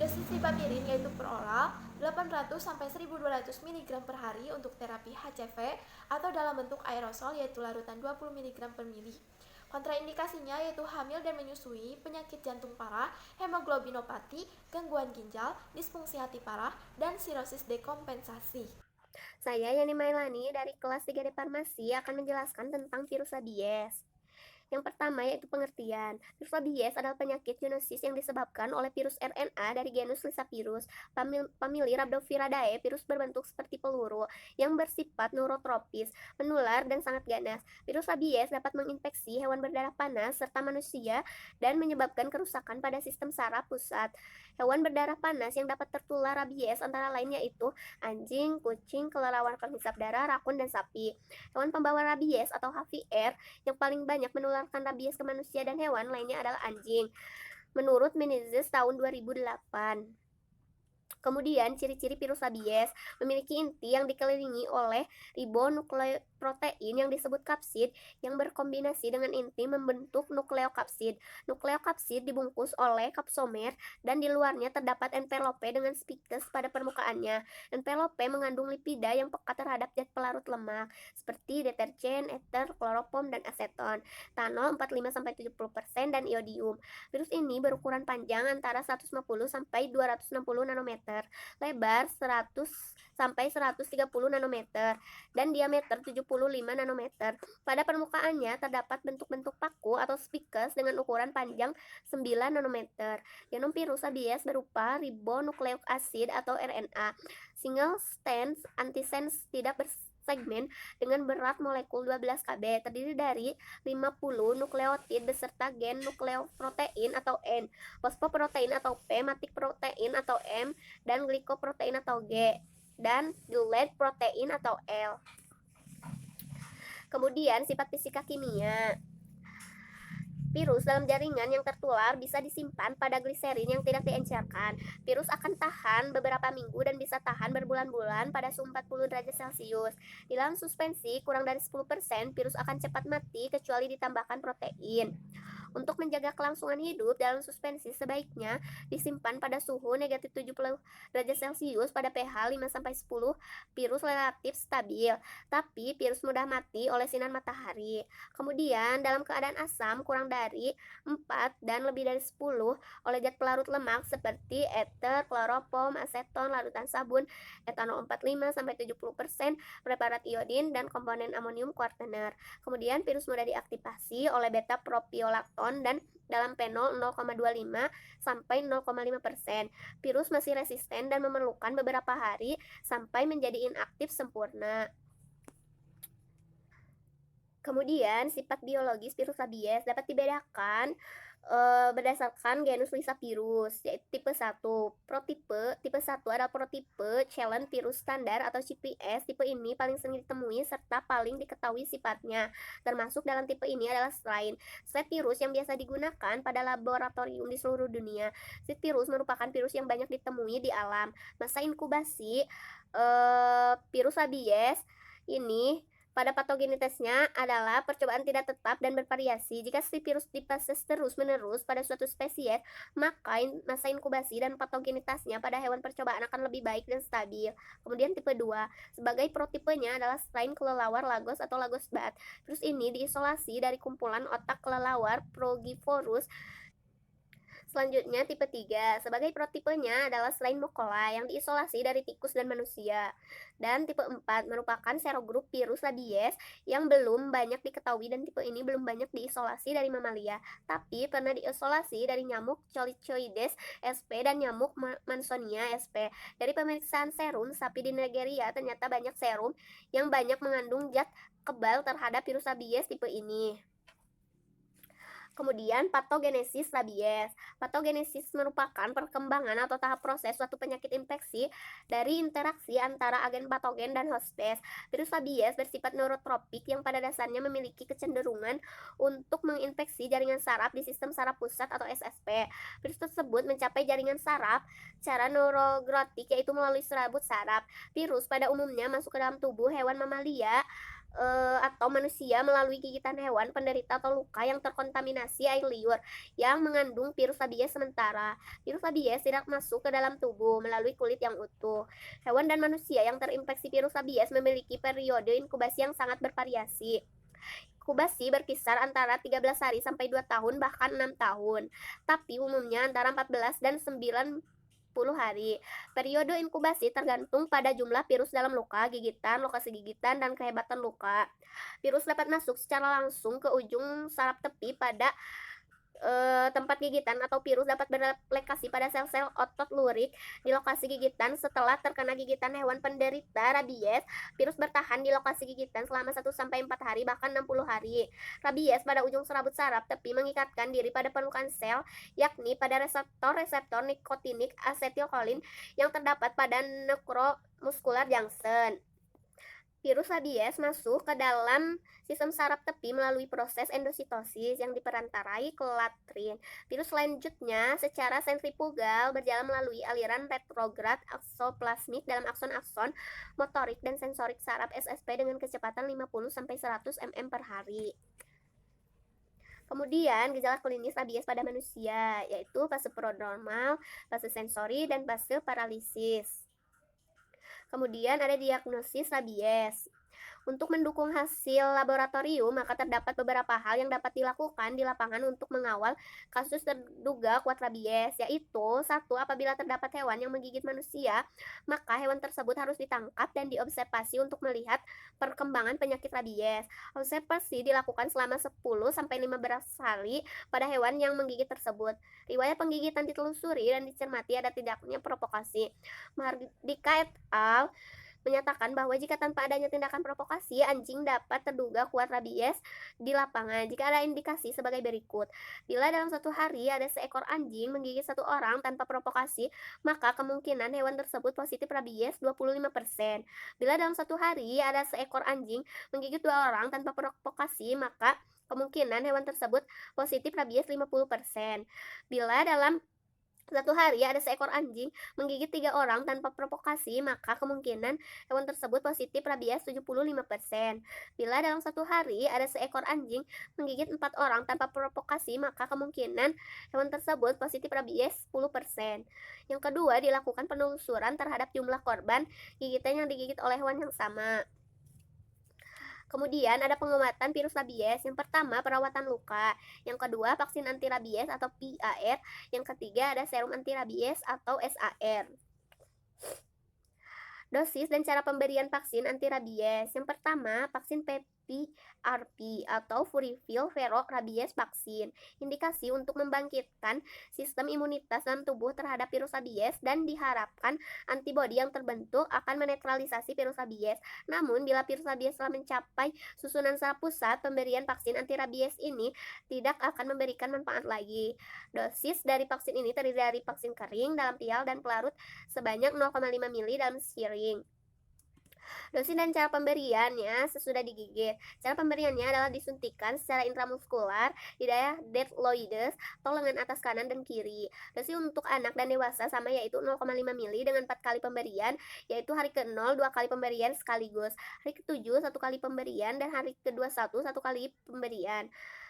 Dosis ribavirin yaitu per oral 800-1200 mg per hari untuk terapi HCV atau dalam bentuk aerosol yaitu larutan 20 mg per mili. Kontraindikasinya yaitu hamil dan menyusui, penyakit jantung parah, hemoglobinopati, gangguan ginjal, disfungsi hati parah, dan sirosis dekompensasi. Saya Yani Mailani dari kelas 3D Farmasi akan menjelaskan tentang virus rabies. Yang pertama yaitu pengertian. Virus rabies adalah penyakit zoonosis yang disebabkan oleh virus RNA dari genus Lyssavirus, famili Rhabdoviridae, virus berbentuk seperti peluru yang bersifat neurotropis, menular dan sangat ganas. Virus rabies dapat menginfeksi hewan berdarah panas serta manusia dan menyebabkan kerusakan pada sistem saraf pusat. Hewan berdarah panas yang dapat tertular rabies antara lain yaitu anjing, kucing, kelelawar penghisap darah, rakun, dan sapi. Hewan pembawa rabies atau HVR yang paling banyak menularkan rabies ke manusia dan hewan lainnya adalah anjing, menurut Menezes tahun 2008. Kemudian, ciri-ciri virus rabies memiliki inti yang dikelilingi oleh protein yang disebut kapsid yang berkombinasi dengan inti membentuk nukleokapsid. Nukleokapsid dibungkus oleh kapsomer dan di luarnya terdapat envelope dengan spikes pada permukaannya. Envelope mengandung lipida yang peka terhadap zat pelarut lemak seperti deterjen, ether, kloropom, dan aseton, tanol 45-70%, dan iodium. Virus ini berukuran panjang antara 150 sampai 260 nanometer, lebar 100 sampai 130 nanometer, dan diameter 75 nanometer. Pada permukaannya terdapat bentuk-bentuk paku atau spikes dengan ukuran panjang 9 nanometer. Genom virus rabies berupa ribonukleik asid atau RNA, single strand antisense tidak bersegmen dengan berat molekul 12 Kb, terdiri dari 50 nukleotid beserta gen nukleoprotein atau N, fosfoprotein atau P, matik protein atau M, dan glikoprotein atau G, dan glycate protein atau L. Kemudian sifat fisika kimia. Virus dalam jaringan yang tertular bisa disimpan pada gliserin yang tidak diencerkan. Virus akan tahan beberapa minggu dan bisa tahan berbulan-bulan pada suhu 40 derajat Celcius. Di dalam suspensi kurang dari 10%, virus akan cepat mati kecuali ditambahkan protein. Untuk menjaga kelangsungan hidup dalam suspensi sebaiknya disimpan pada suhu negatif 70 derajat Celcius pada pH 5-10. Virus relatif stabil, tapi virus mudah mati oleh sinar matahari. Kemudian dalam keadaan asam kurang dari 4 dan lebih dari 10 oleh zat pelarut lemak seperti ether, kloropom, aseton, larutan sabun, etanol 45-70%, preparat iodin, dan komponen amonium kuartener. Kemudian virus mudah diaktifasi oleh beta propiolakton dan dalam penol 0,25 sampai 0,5%. Virus masih resisten dan memerlukan beberapa hari sampai menjadi inaktif sempurna. Kemudian sifat biologis virus rabies dapat dibedakan berdasarkan genus Lyssavirus, yaitu tipe 1. Protipe, tipe 1 adalah protipe challenge virus standar atau CPS. Tipe ini paling sering ditemui serta paling diketahui sifatnya. Termasuk dalam tipe ini adalah strain virus yang biasa digunakan pada laboratorium di seluruh dunia. Virus merupakan virus yang banyak ditemui di alam. Masa inkubasi virus rabies ini pada patogenitasnya adalah percobaan tidak tetap dan bervariasi. Jika si virus diproses terus-menerus pada suatu spesies, maka masa inkubasi dan patogenitasnya pada hewan percobaan akan lebih baik dan stabil. Kemudian tipe 2, sebagai protipenya adalah strain kelelawar Lagos atau Lagos bat. Virus ini diisolasi dari kumpulan otak kelelawar Progivorus. Selanjutnya tipe 3, sebagai protipenya adalah strain Mokola yang diisolasi dari tikus dan manusia. Dan tipe 4 merupakan serogrup virus rabies yang belum banyak diketahui dan tipe ini belum banyak diisolasi dari mamalia, tapi pernah diisolasi dari nyamuk Cholichoides sp dan nyamuk Mansonia sp. Dari pemeriksaan serum sapi di Nigeria ternyata banyak serum yang banyak mengandung zat kebal terhadap virus rabies tipe ini. Kemudian patogenesis rabies. Patogenesis merupakan perkembangan atau tahap proses suatu penyakit infeksi dari interaksi antara agen patogen dan hostes. Virus rabies bersifat neurotropik yang pada dasarnya memiliki kecenderungan untuk menginfeksi jaringan saraf di sistem saraf pusat atau SSP. Virus tersebut mencapai jaringan saraf secara neurogrotik, yaitu melalui serabut saraf. Virus pada umumnya masuk ke dalam tubuh hewan mamalia atau manusia melalui gigitan hewan penderita atau luka yang terkontaminasi air liur yang mengandung virus rabies sementara. Virus rabies tidak masuk ke dalam tubuh melalui kulit yang utuh. Hewan dan manusia yang terinfeksi virus rabies memiliki periode inkubasi yang sangat bervariasi. Inkubasi berkisar antara 13 hari sampai 2 tahun bahkan 6 tahun, tapi umumnya antara 14 dan 90 hari. Periode inkubasi tergantung pada jumlah virus dalam luka, gigitan, lokasi gigitan, dan kehebatan luka. Virus dapat masuk secara langsung ke ujung saraf tepi pada tempat gigitan, atau virus dapat bereplikasi pada sel-sel otot lurik di lokasi gigitan. Setelah terkena gigitan hewan penderita rabies, virus bertahan di lokasi gigitan selama 1-4 hari bahkan 60 hari. Rabies pada ujung serabut saraf tepi mengikatkan diri pada permukaan sel, yakni pada reseptor nikotinik asetilkolin yang terdapat pada neuromuscular junction. Virus rabies masuk ke dalam sistem saraf tepi melalui proses endositosis yang diperantarai ke latrin. Virus selanjutnya secara sentrifugal berjalan melalui aliran retrograd aksoplasmik dalam akson-akson motorik dan sensorik saraf SSP dengan kecepatan 50-100 mm per hari. Kemudian gejala klinis rabies pada manusia yaitu fase prodromal, fase sensori, dan fase paralisis. Kemudian ada diagnosis rabies. Untuk mendukung hasil laboratorium, maka terdapat beberapa hal yang dapat dilakukan di lapangan untuk mengawal kasus terduga kuat rabies, yaitu 1. Apabila terdapat hewan yang menggigit manusia, maka hewan tersebut harus ditangkap dan diobservasi untuk melihat perkembangan penyakit rabies. Observasi dilakukan selama 10-15 kali pada hewan yang menggigit tersebut. Riwayat penggigitan ditelusuri dan dicermati ada tidaknya provokasi. Mahardika et al. Menyatakan bahwa jika tanpa adanya tindakan provokasi, anjing dapat terduga kuat rabies di lapangan jika ada indikasi sebagai berikut. Bila dalam satu hari ada seekor anjing menggigit satu orang tanpa provokasi, maka kemungkinan hewan tersebut positif rabies 25%. Bila dalam satu hari ada seekor anjing menggigit dua orang tanpa provokasi, maka kemungkinan hewan tersebut positif rabies 50%. Bila dalam satu hari ada seekor anjing menggigit 3 orang tanpa provokasi, maka kemungkinan hewan tersebut positif rabies 75%. Bila dalam satu hari ada seekor anjing menggigit 4 orang tanpa provokasi, maka kemungkinan hewan tersebut positif rabies 10%. Yang kedua, dilakukan penelusuran terhadap jumlah korban gigitan yang digigit oleh hewan yang sama. Kemudian ada pengobatan virus rabies. Yang pertama, perawatan luka. Yang kedua, vaksin anti rabies atau PAR. Yang ketiga, ada serum anti rabies atau SAR. Dosis dan cara pemberian vaksin anti rabies. Yang pertama, vaksin PPRP atau Furifil Vero Rabies Vaksin. Indikasi untuk membangkitkan sistem imunitas dalam tubuh terhadap virus rabies dan diharapkan antibodi yang terbentuk akan menetralisasi virus rabies. Namun, bila virus rabies telah mencapai susunan saraf pusat, pemberian vaksin anti rabies ini tidak akan memberikan manfaat lagi. Dosis dari vaksin ini terdiri dari vaksin kering dalam pial dan pelarut sebanyak 0,5 ml dalam siring. Dosis dan cara pemberiannya sesudah digigit. Cara pemberiannya adalah disuntikan secara intramuskular di daerah deltoides atau lengan atas kanan dan kiri. Dosis untuk anak dan dewasa sama yaitu 0,5 ml dengan 4 kali pemberian, yaitu hari ke-0 2 kali pemberian sekaligus, hari ke-7 1 kali pemberian, dan hari ke-21 1 kali pemberian.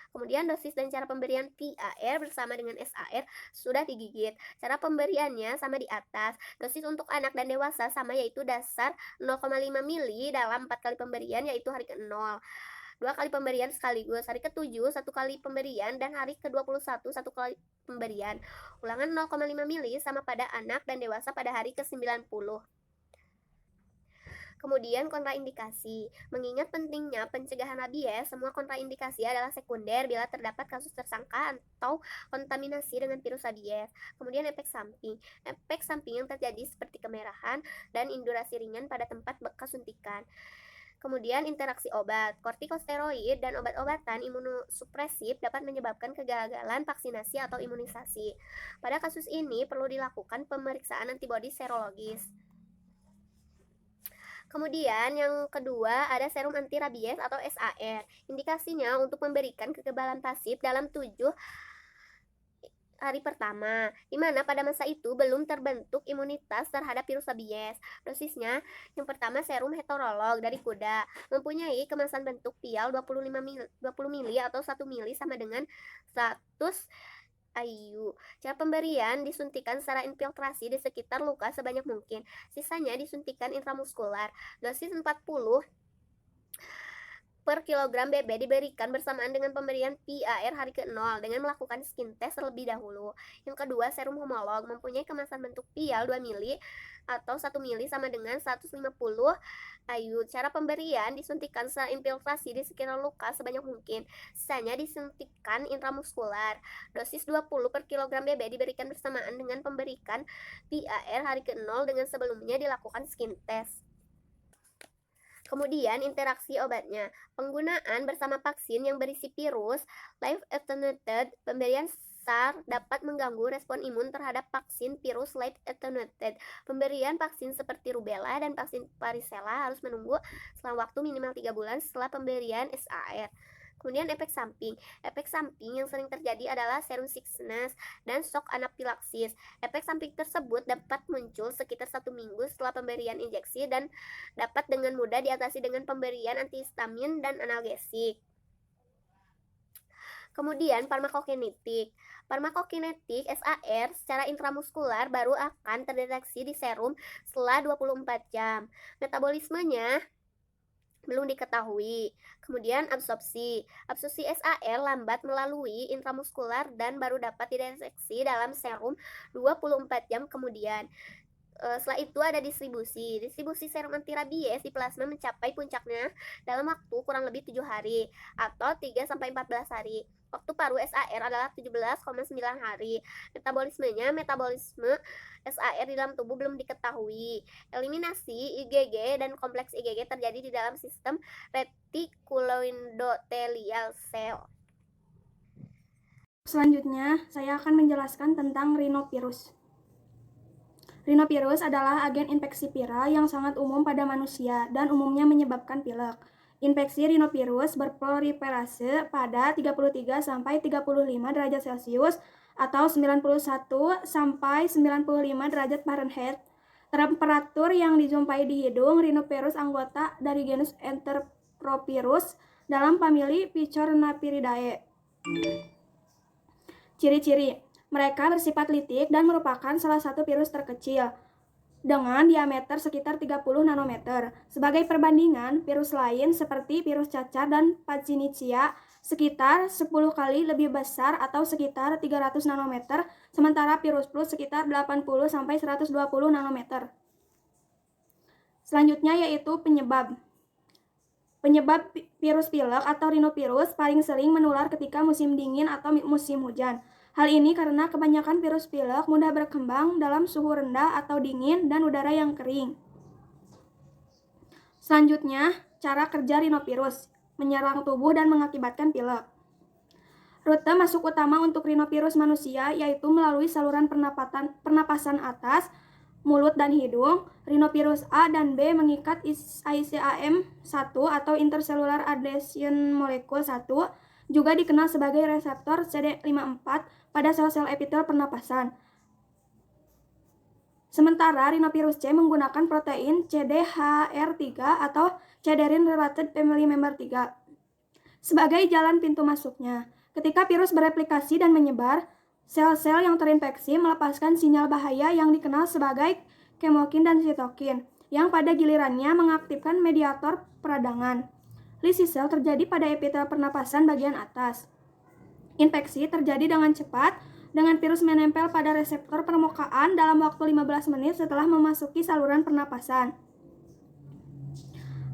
Kemudian dosis dan cara pemberian PAR bersama dengan SAR sudah digigit. Cara pemberiannya sama di atas. Dosis untuk anak dan dewasa sama yaitu dasar 0,5 ml dalam 4 kali pemberian yaitu hari ke-0. 2 kali pemberian sekaligus, hari ke-7 1 kali pemberian, dan hari ke-21 1 kali pemberian. Ulangan 0,5 ml sama pada anak dan dewasa pada hari ke-90. Kemudian kontraindikasi. Mengingat pentingnya pencegahan rabies, semua kontraindikasi adalah sekunder bila terdapat kasus tersangka atau kontaminasi dengan virus rabies. Kemudian efek samping. Efek samping yang terjadi seperti kemerahan dan indurasi ringan pada tempat bekas suntikan. Kemudian interaksi obat. Kortikosteroid dan obat-obatan imunosupresif dapat menyebabkan kegagalan vaksinasi atau imunisasi. Pada kasus ini perlu dilakukan pemeriksaan antibodi serologis. Kemudian yang kedua ada serum anti rabies atau SAR. Indikasinya untuk memberikan kekebalan pasif dalam 7 hari pertama, di mana pada masa itu belum terbentuk imunitas terhadap virus rabies. Dosisnya yang pertama serum heterolog dari kuda, mempunyai kemasan bentuk pial 20 ml atau 1 ml sama dengan 100 IU. Cara pemberian disuntikan secara infiltrasi di sekitar luka sebanyak mungkin. Sisanya disuntikan intramuskular. Dosis 40 per kilogram BB diberikan bersamaan dengan pemberian PAR hari ke-0 dengan melakukan skin test terlebih dahulu. Yang kedua, serum homolog mempunyai kemasan bentuk pial 2 ml atau 1 ml sama dengan 150 IU. Cara pemberian disuntikan secara infiltrasi di sekitar luka sebanyak mungkin. Sisanya disuntikan intramuskular. Dosis 20 per kilogram BB diberikan bersamaan dengan pemberikan PAR hari ke-0 dengan sebelumnya dilakukan skin test. Kemudian interaksi obatnya. Penggunaan bersama vaksin yang berisi virus live attenuated, pemberian besar dapat mengganggu respon imun terhadap vaksin virus live attenuated. Pemberian vaksin seperti rubella dan vaksin varicella harus menunggu selama waktu minimal 3 bulan setelah pemberian SAR. Kemudian efek samping. Efek samping yang sering terjadi adalah serum sickness dan shock anafilaksis. Efek samping tersebut dapat muncul sekitar 1 minggu setelah pemberian injeksi dan dapat dengan mudah diatasi dengan pemberian antihistamin dan analgesik. Kemudian farmakokinetik. Farmakokinetik SAR secara intramuskular baru akan terdeteksi di serum setelah 24 jam. Metabolismenya belum diketahui. Kemudian absorpsi. Absorpsi SAR lambat melalui intramuskular dan baru dapat dideteksi dalam serum 24 jam kemudian. Setelah itu ada distribusi. Distribusi serum antirabies di plasma mencapai puncaknya dalam waktu kurang lebih 7 hari atau 3-14 hari. Waktu paru SAR adalah 17,9 hari. Metabolisme SAR di dalam tubuh belum diketahui. Eliminasi IgG dan kompleks IgG terjadi di dalam sistem retikuloendotelial cell. Selanjutnya, saya akan menjelaskan tentang rhinovirus. Rhinovirus adalah agen infeksi viral yang sangat umum pada manusia dan umumnya menyebabkan pilek. Infeksi rhinovirus berproliferase pada 33-35 derajat Celcius atau 91-95 derajat Fahrenheit. Temperatur yang dijumpai di hidung rhinovirus anggota dari genus Enterovirus dalam famili Picornaviridae. Ciri-ciri: mereka bersifat litik dan merupakan salah satu virus terkecil dengan diameter sekitar 30 nanometer. Sebagai perbandingan, virus lain seperti virus cacar dan Pachynychia sekitar 10 kali lebih besar atau sekitar 300 nanometer, sementara virus flu sekitar 80-120 nanometer. Selanjutnya yaitu penyebab. Penyebab virus pilek atau rhinovirus paling sering menular ketika musim dingin atau musim hujan. Hal ini karena kebanyakan virus pilek mudah berkembang dalam suhu rendah atau dingin dan udara yang kering. Selanjutnya, cara kerja rhinovirus menyerang tubuh dan mengakibatkan pilek. Rute masuk utama untuk rhinovirus manusia yaitu melalui saluran pernapasan atas, mulut dan hidung. Rhinovirus A dan B mengikat ICAM1 atau intercellular adhesion molecule 1, juga dikenal sebagai reseptor CD54 pada sel-sel epitel pernapasan. Sementara rhinovirus C menggunakan protein CDHR3 atau Cederin Related Family Member 3 sebagai jalan pintu masuknya. Ketika virus bereplikasi dan menyebar, sel-sel yang terinfeksi melepaskan sinyal bahaya yang dikenal sebagai kemokin dan sitokin, yang pada gilirannya mengaktifkan mediator peradangan. Lisi sel terjadi pada epitel pernapasan bagian atas. Infeksi terjadi dengan cepat dengan virus menempel pada reseptor permukaan dalam waktu 15 menit setelah memasuki saluran pernapasan.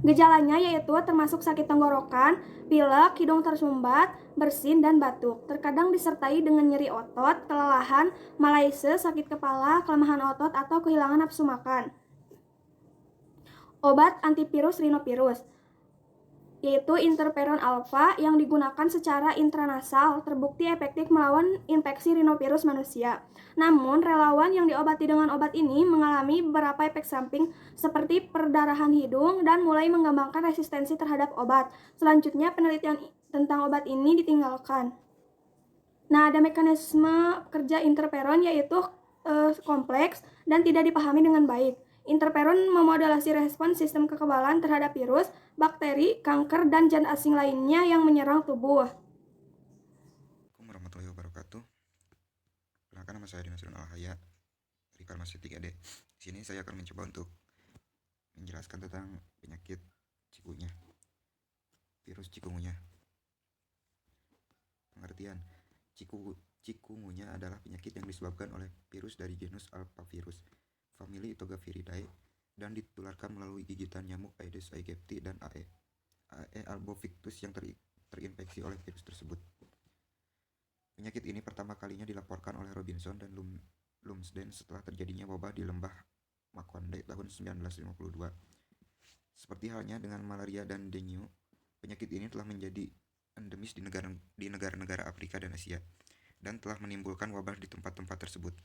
Gejalanya yaitu termasuk sakit tenggorokan, pilek, hidung tersumbat, bersin, dan batuk. Terkadang disertai dengan nyeri otot, kelelahan, malaise, sakit kepala, kelemahan otot, atau kehilangan nafsu makan. Obat antivirus rhinovirus yaitu interferon alfa yang digunakan secara intranasal terbukti efektif melawan infeksi rhinovirus manusia. Namun, relawan yang diobati dengan obat ini mengalami beberapa efek samping seperti perdarahan hidung dan mulai mengembangkan resistensi terhadap obat. Selanjutnya, penelitian tentang obat ini ditinggalkan. Nah, ada mekanisme kerja interferon yaitu kompleks dan tidak dipahami dengan baik. Interferon memodulasi respon sistem kekebalan terhadap virus, bakteri, kanker, dan zat asing lainnya yang menyerang tubuh. Assalamualaikum warahmatullahi wabarakatuh. Perkenalkan, nama saya Dinasrun Alhaya dari Farmasi 3D. Di sini saya akan mencoba untuk menjelaskan tentang penyakit cikungunya, virus cikungunya. Pengertian: cikungunya adalah penyakit yang disebabkan oleh virus dari genus Alphavirus, famili Togaviridae, dan ditularkan melalui gigitan nyamuk Aedes aegypti dan AE albopictus yang terinfeksi oleh virus tersebut. Penyakit ini pertama kalinya dilaporkan oleh Robinson dan Lumsden setelah terjadinya wabah di lembah Makonde tahun 1952. Seperti halnya dengan malaria dan dengue, penyakit ini telah menjadi endemis di negara-negara Afrika dan Asia. dan telah menimbulkan wabah di tempat-tempat tersebut.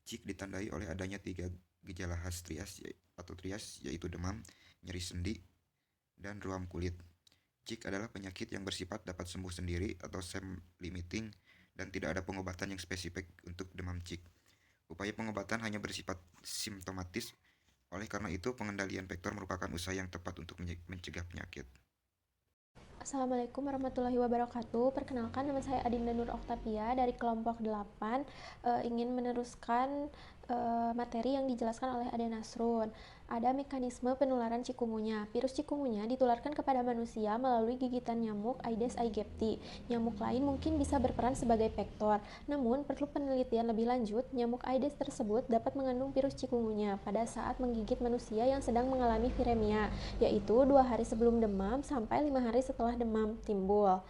Cik ditandai oleh adanya 3 gejala khas trias yaitu demam, nyeri sendi, dan ruam kulit. Cik adalah penyakit yang bersifat dapat sembuh sendiri atau self-limiting dan tidak ada pengobatan yang spesifik untuk demam cik. Upaya pengobatan hanya bersifat simptomatis, oleh karena itu pengendalian vektor merupakan usaha yang tepat untuk mencegah penyakit. Assalamualaikum warahmatullahi wabarakatuh. Perkenalkan, nama saya Adinda Nur Oktavia dari kelompok 8. Ingin meneruskan materi yang dijelaskan oleh Ade Nasrun. Ada mekanisme penularan cikungunya. Virus cikungunya ditularkan kepada manusia melalui gigitan nyamuk Aedes aegypti. Nyamuk lain mungkin bisa berperan sebagai vektor. Namun, perlu penelitian lebih lanjut, nyamuk Aedes tersebut dapat mengandung virus cikungunya pada saat menggigit manusia yang sedang mengalami viremia, yaitu 2 hari sebelum demam sampai 5 hari setelah demam timbul.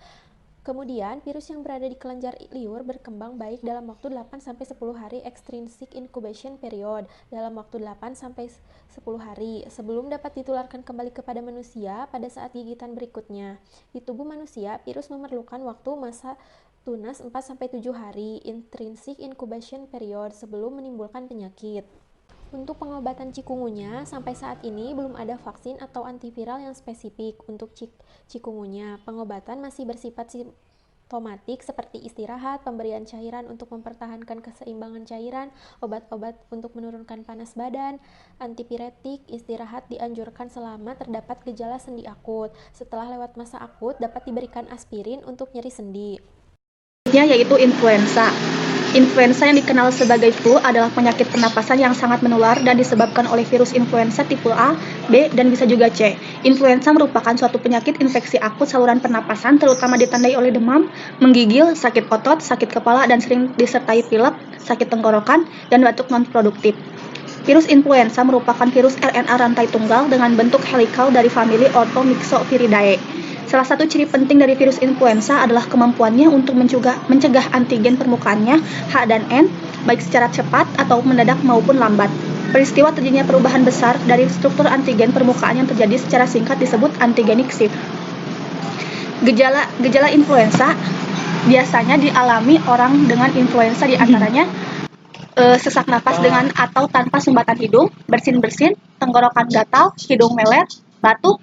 Kemudian, virus yang berada di kelenjar liur berkembang baik dalam waktu 8-10 hari extrinsic incubation period, dalam waktu 8-10 hari, sebelum dapat ditularkan kembali kepada manusia pada saat gigitan berikutnya. Di tubuh manusia, virus memerlukan waktu masa tunas 4-7 hari, intrinsic incubation period, sebelum menimbulkan penyakit. Untuk pengobatan cikungunya, sampai saat ini belum ada vaksin atau antiviral yang spesifik untuk cikungunya. Pengobatan masih bersifat simptomatik seperti istirahat, pemberian cairan untuk mempertahankan keseimbangan cairan, obat-obat untuk menurunkan panas badan, antipiretik. Istirahat dianjurkan selama terdapat gejala sendi akut. Setelah lewat masa akut, dapat diberikan aspirin untuk nyeri sendi. Yaitu influenza. Influenza yang dikenal sebagai flu adalah penyakit pernapasan yang sangat menular dan disebabkan oleh virus influenza tipe A, B, dan bisa juga C. Influenza merupakan suatu penyakit infeksi akut saluran pernapasan, terutama ditandai oleh demam, menggigil, sakit otot, sakit kepala, dan sering disertai pilek, sakit tenggorokan, dan batuk non-produktif. Virus influenza merupakan virus RNA rantai tunggal dengan bentuk helikal dari famili Orthomyxoviridae. Salah satu ciri penting dari virus influenza adalah kemampuannya untuk mencegah antigen permukaannya H dan N, baik secara cepat atau mendadak maupun lambat. Peristiwa terjadinya perubahan besar dari struktur antigen permukaan yang terjadi secara singkat disebut antigenic shift. Gejala influenza biasanya dialami orang dengan influenza, diantaranya sesak napas dengan atau tanpa sumbatan hidung, bersin-bersin, tenggorokan gatal, hidung meler, batuk,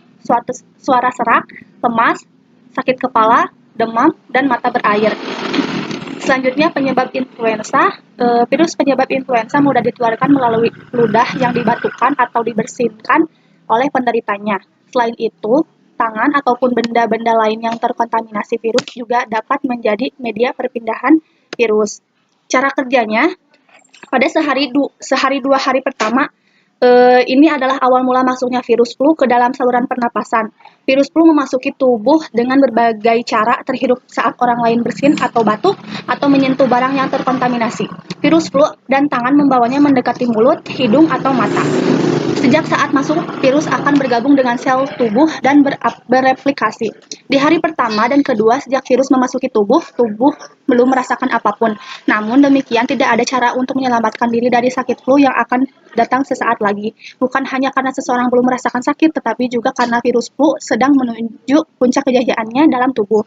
suara serak, lemas, sakit kepala, demam, dan mata berair. Selanjutnya, penyebab influenza. Virus penyebab influenza mudah ditularkan melalui ludah yang dibatukan atau dibersihkan oleh penderitanya. Selain itu, tangan ataupun benda-benda lain yang terkontaminasi virus juga dapat menjadi media perpindahan virus. Cara kerjanya, pada sehari 2 hari pertama, ini adalah awal mula masuknya virus flu ke dalam saluran pernapasan. Virus flu memasuki tubuh dengan berbagai cara, terhirup saat orang lain bersin atau batuk, atau menyentuh barang yang terkontaminasi. Virus flu dan tangan membawanya mendekati mulut, hidung, atau mata. Sejak saat masuk, virus akan bergabung dengan sel tubuh dan bereplikasi. Di hari pertama dan kedua sejak virus memasuki tubuh belum merasakan apapun. Namun demikian, tidak ada cara untuk menyelamatkan diri dari sakit flu yang akan datang sesaat lagi. Bukan hanya karena seseorang belum merasakan sakit, tetapi juga karena virus flu sedang menuju puncak kejayaannya dalam tubuh.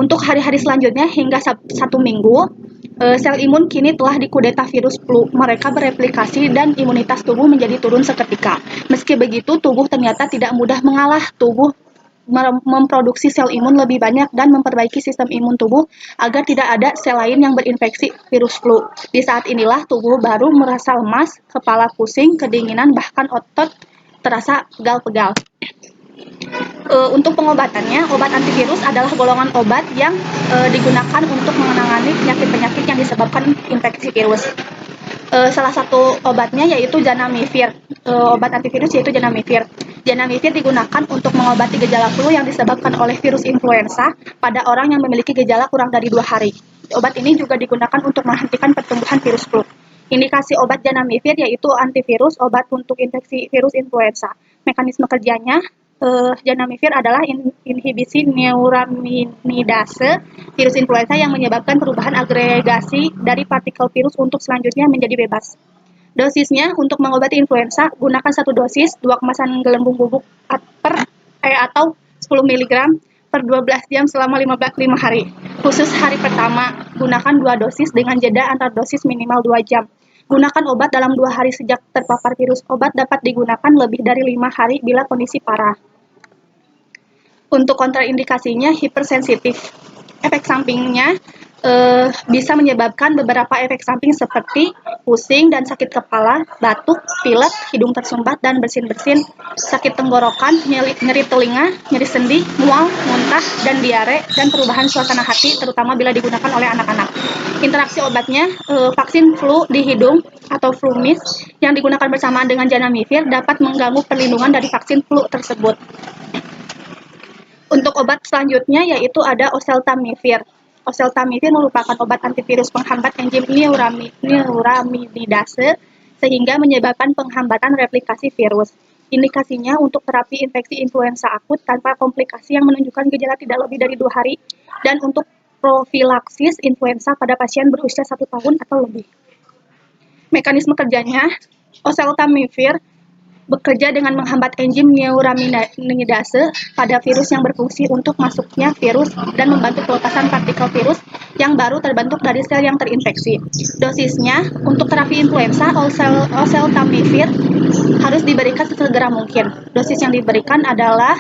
Untuk hari-hari selanjutnya hingga 1 minggu, sel imun kini telah dikudeta virus flu. Mereka bereplikasi dan imunitas tubuh menjadi turun seketika. Meski begitu, tubuh ternyata tidak mudah mengalah. Tubuh memproduksi sel imun lebih banyak dan memperbaiki sistem imun tubuh agar tidak ada sel lain yang berinfeksi virus flu. Di saat inilah tubuh baru merasa lemas, kepala pusing, kedinginan, bahkan otot terasa pegal-pegal. Untuk pengobatannya, obat antivirus adalah golongan obat yang digunakan untuk menangani penyakit-penyakit yang disebabkan infeksi virus. Salah satu obatnya yaitu zanamivir. Obat antivirus yaitu zanamivir. Zanamivir digunakan untuk mengobati gejala flu yang disebabkan oleh virus influenza pada orang yang memiliki gejala kurang dari 2 hari. Obat ini juga digunakan untuk menghentikan pertumbuhan virus flu. Indikasi obat zanamivir yaitu antivirus, obat untuk infeksi virus influenza. Mekanisme kerjanya, zanamivir adalah inhibisi neuraminidase virus influenza yang menyebabkan perubahan agregasi dari partikel virus untuk selanjutnya menjadi bebas. Dosisnya, untuk mengobati influenza, gunakan 1 dosis 2 kemasan gelembung bubuk atau 10 mg per 12 jam selama 5 hari. Khusus hari pertama, Gunakan 2 dosis dengan jeda antar dosis minimal 2 jam. Gunakan obat dalam 2 hari sejak terpapar virus. Obat dapat digunakan lebih dari 5 hari bila kondisi parah. Untuk kontraindikasinya hipersensitif. Efek sampingnya bisa menyebabkan beberapa efek samping seperti pusing dan sakit kepala, batuk, pilek, hidung tersumbat dan bersin-bersin, sakit tenggorokan, nyeri telinga, nyeri sendi, mual, muntah, dan diare, dan perubahan suasana hati terutama bila digunakan oleh anak-anak. Interaksi obatnya, vaksin flu di hidung atau flu-MIS yang digunakan bersamaan dengan zanamivir dapat mengganggu perlindungan dari vaksin flu tersebut. Untuk obat selanjutnya yaitu ada oseltamivir. Oseltamivir merupakan obat antivirus penghambat enzim neuraminidase sehingga menyebabkan penghambatan replikasi virus. Indikasinya untuk terapi infeksi influenza akut tanpa komplikasi yang menunjukkan gejala tidak lebih dari 2 hari dan untuk profilaksis influenza pada pasien berusia 1 tahun atau lebih. Mekanisme kerjanya, oseltamivir bekerja dengan menghambat enzim neuraminidase pada virus yang berfungsi untuk masuknya virus dan membantu pelepasan partikel virus yang baru terbentuk dari sel yang terinfeksi. Dosisnya, untuk terapi influenza, oseltamivir harus diberikan sesegera mungkin. Dosis yang diberikan adalah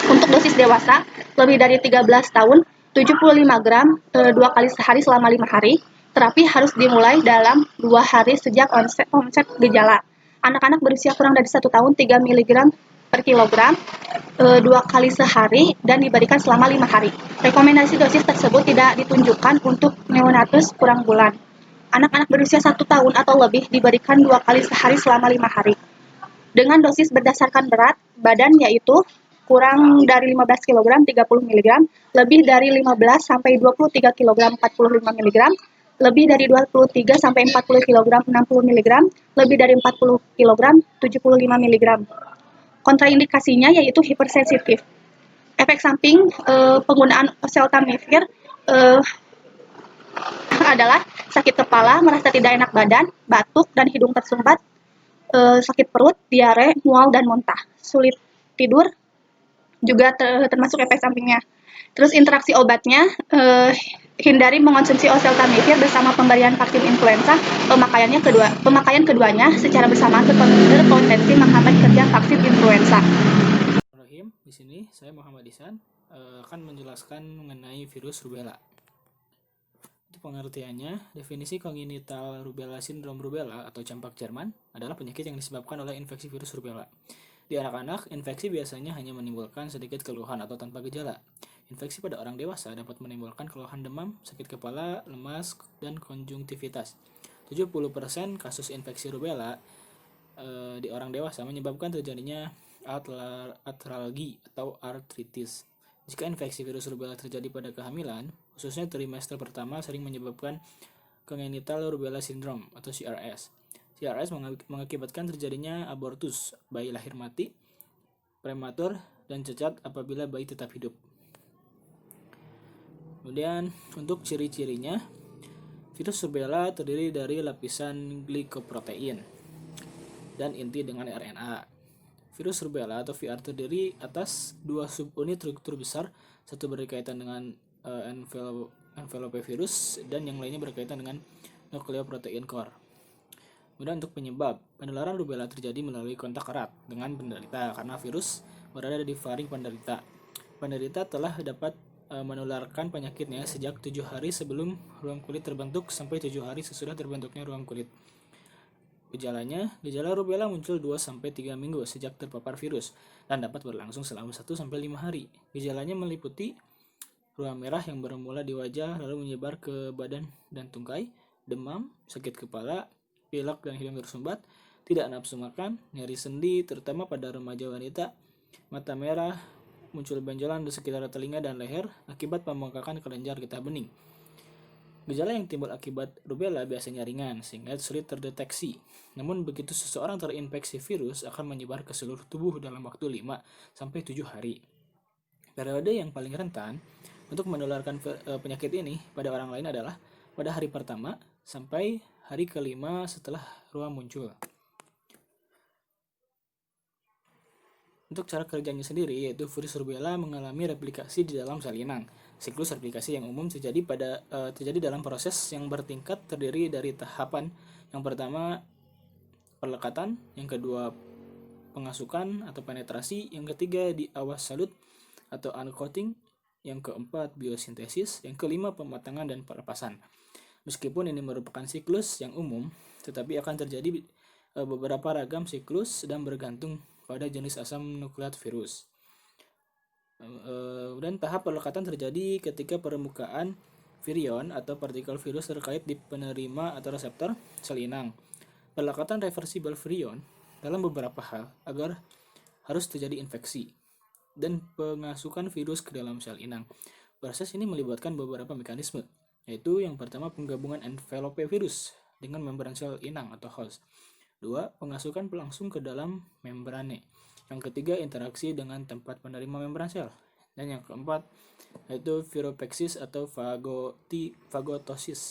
untuk dosis dewasa lebih dari 13 tahun, 75 gram 2 kali sehari selama 5 hari. Terapi harus dimulai dalam 2 hari sejak onset gejala. Anak-anak berusia kurang dari 1 tahun 3 mg per kilogram 2 kali sehari dan diberikan selama 5 hari. Rekomendasi dosis tersebut tidak ditunjukkan untuk neonatus kurang bulan. Anak-anak berusia 1 tahun atau lebih diberikan 2 kali sehari selama 5 hari. Dengan dosis berdasarkan berat badan yaitu kurang dari 15 kg 30 mg, lebih dari 15 sampai 23 kg 45 mg, lebih dari 23 sampai 40 kg 60 mg, lebih dari 40 kg 75 mg. Kontraindikasinya yaitu hipersensitif. Efek samping penggunaan oseltamivir adalah sakit kepala, merasa tidak enak badan, batuk dan hidung tersumbat, sakit perut, diare, mual dan muntah, sulit tidur juga termasuk efek sampingnya. Terus interaksi obatnya, hindari mengonsumsi oseltamivir bersama pemberian vaksin influenza. Pemakaian keduanya secara bersamaan berpotensi menghambat kerja vaksin influenza. Di sini saya Muhammad Ihsan akan menjelaskan mengenai virus rubella. Untuk pengertiannya, definisi congenital rubella syndrome rubella atau campak Jerman adalah penyakit yang disebabkan oleh infeksi virus rubella. Di anak-anak, infeksi biasanya hanya menimbulkan sedikit keluhan atau tanpa gejala. Infeksi pada orang dewasa dapat menimbulkan keluhan demam, sakit kepala, lemas, dan konjungtivitas. 70% kasus infeksi rubella di orang dewasa menyebabkan terjadinya artralgi atau artritis. Jika infeksi virus rubella terjadi pada kehamilan, khususnya trimester pertama sering menyebabkan congenital rubella syndrome atau CRS. CRS mengakibatkan terjadinya abortus, bayi lahir mati, prematur, dan cacat apabila bayi tetap hidup. Kemudian untuk ciri-cirinya, virus rubella terdiri dari lapisan glikoprotein dan inti dengan RNA. Virus rubella atau VR terdiri atas 2 subunit struktur besar, satu berkaitan dengan envelope virus dan yang lainnya berkaitan dengan nukleoprotein core. Kemudian untuk penyebab, penularan rubella terjadi melalui kontak erat dengan penderita karena virus berada di faring penderita. Penderita telah dapat menularkan penyakitnya sejak 7 hari sebelum ruang kulit terbentuk sampai 7 hari sesudah terbentuknya ruang kulit. Gejala rubella muncul 2-3 minggu sejak terpapar virus dan dapat berlangsung selama 1-5 hari. Gejalanya meliputi ruam merah yang bermula di wajah lalu menyebar ke badan dan tungkai, demam, sakit kepala, pilek dan hidung tersumbat, tidak nafsu makan, nyeri sendi terutama pada remaja wanita, mata merah, muncul benjolan di sekitar telinga dan leher akibat pembengkakan kelenjar getah bening. Gejala yang timbul akibat rubella biasanya ringan sehingga sulit terdeteksi. Namun begitu seseorang terinfeksi virus akan menyebar ke seluruh tubuh dalam waktu 5-7 hari. Periode yang paling rentan untuk menularkan penyakit ini pada orang lain adalah pada hari pertama sampai hari kelima setelah ruam muncul. Untuk cara kerjanya sendiri, yaitu virus rubella mengalami replikasi di dalam sel inang. Siklus replikasi yang umum terjadi dalam proses yang bertingkat, terdiri dari tahapan yang pertama pelekatan, yang kedua pengasukan atau penetrasi, yang ketiga diawas salut atau uncoating, yang keempat biosintesis, yang kelima pematangan dan pelepasan. Meskipun ini merupakan siklus yang umum, tetapi akan terjadi beberapa ragam siklus dan bergantung pada jenis asam nukleat virus. Dan tahap pelekatan terjadi ketika permukaan virion atau partikel virus terkait di penerima atau reseptor sel inang. Pelekatan reversibel virion dalam beberapa hal agar harus terjadi infeksi dan pengasukan virus ke dalam sel inang. Proses ini melibatkan beberapa mekanisme, yaitu yang pertama penggabungan envelope virus dengan membran sel inang atau host. 2. Pengasukan langsung ke dalam membrane. Yang ketiga, interaksi dengan tempat penerima membran sel. Dan yang keempat, yaitu viropeksis atau fagositosis.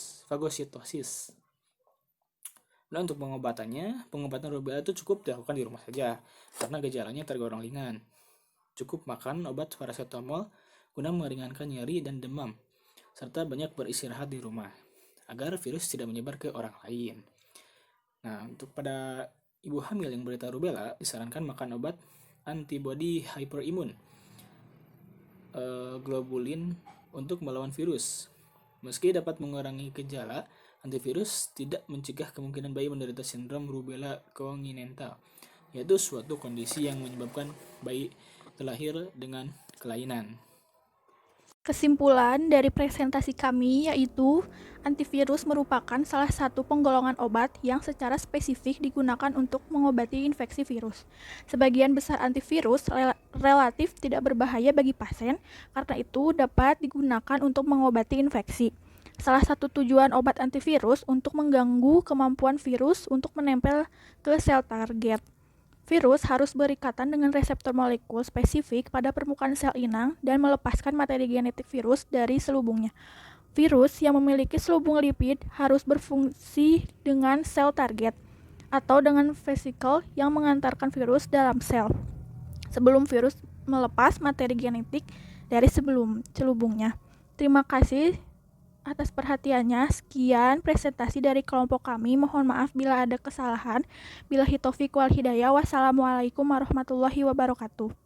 Nah, untuk pengobatan rubella itu cukup dilakukan di rumah saja, karena gejalanya tergolong ringan. Cukup makan obat paracetamol guna meringankan nyeri dan demam, serta banyak beristirahat di rumah, agar virus tidak menyebar ke orang lain. Nah, untuk pada ibu hamil yang menderita rubella, disarankan makan obat antibodi hyperimun globulin untuk melawan virus. Meski dapat mengurangi gejala, antivirus tidak mencegah kemungkinan bayi menderita sindrom rubella congenital, yaitu suatu kondisi yang menyebabkan bayi terlahir dengan kelainan. Kesimpulan dari presentasi kami yaitu antivirus merupakan salah satu penggolongan obat yang secara spesifik digunakan untuk mengobati infeksi virus. Sebagian besar antivirus relatif tidak berbahaya bagi pasien, karena itu dapat digunakan untuk mengobati infeksi. Salah satu tujuan obat antivirus untuk mengganggu kemampuan virus untuk menempel ke sel target. Virus harus berikatan dengan reseptor molekul spesifik pada permukaan sel inang dan melepaskan materi genetik virus dari selubungnya. Virus yang memiliki selubung lipid harus berfungsi dengan sel target atau dengan vesikel yang mengantarkan virus dalam sel sebelum virus melepas materi genetik dari selubungnya. Terima kasih atas perhatiannya. Sekian presentasi dari kelompok kami. Mohon maaf bila ada kesalahan. Billahi taufiq wal hidayah. Wassalamualaikum warahmatullahi wabarakatuh.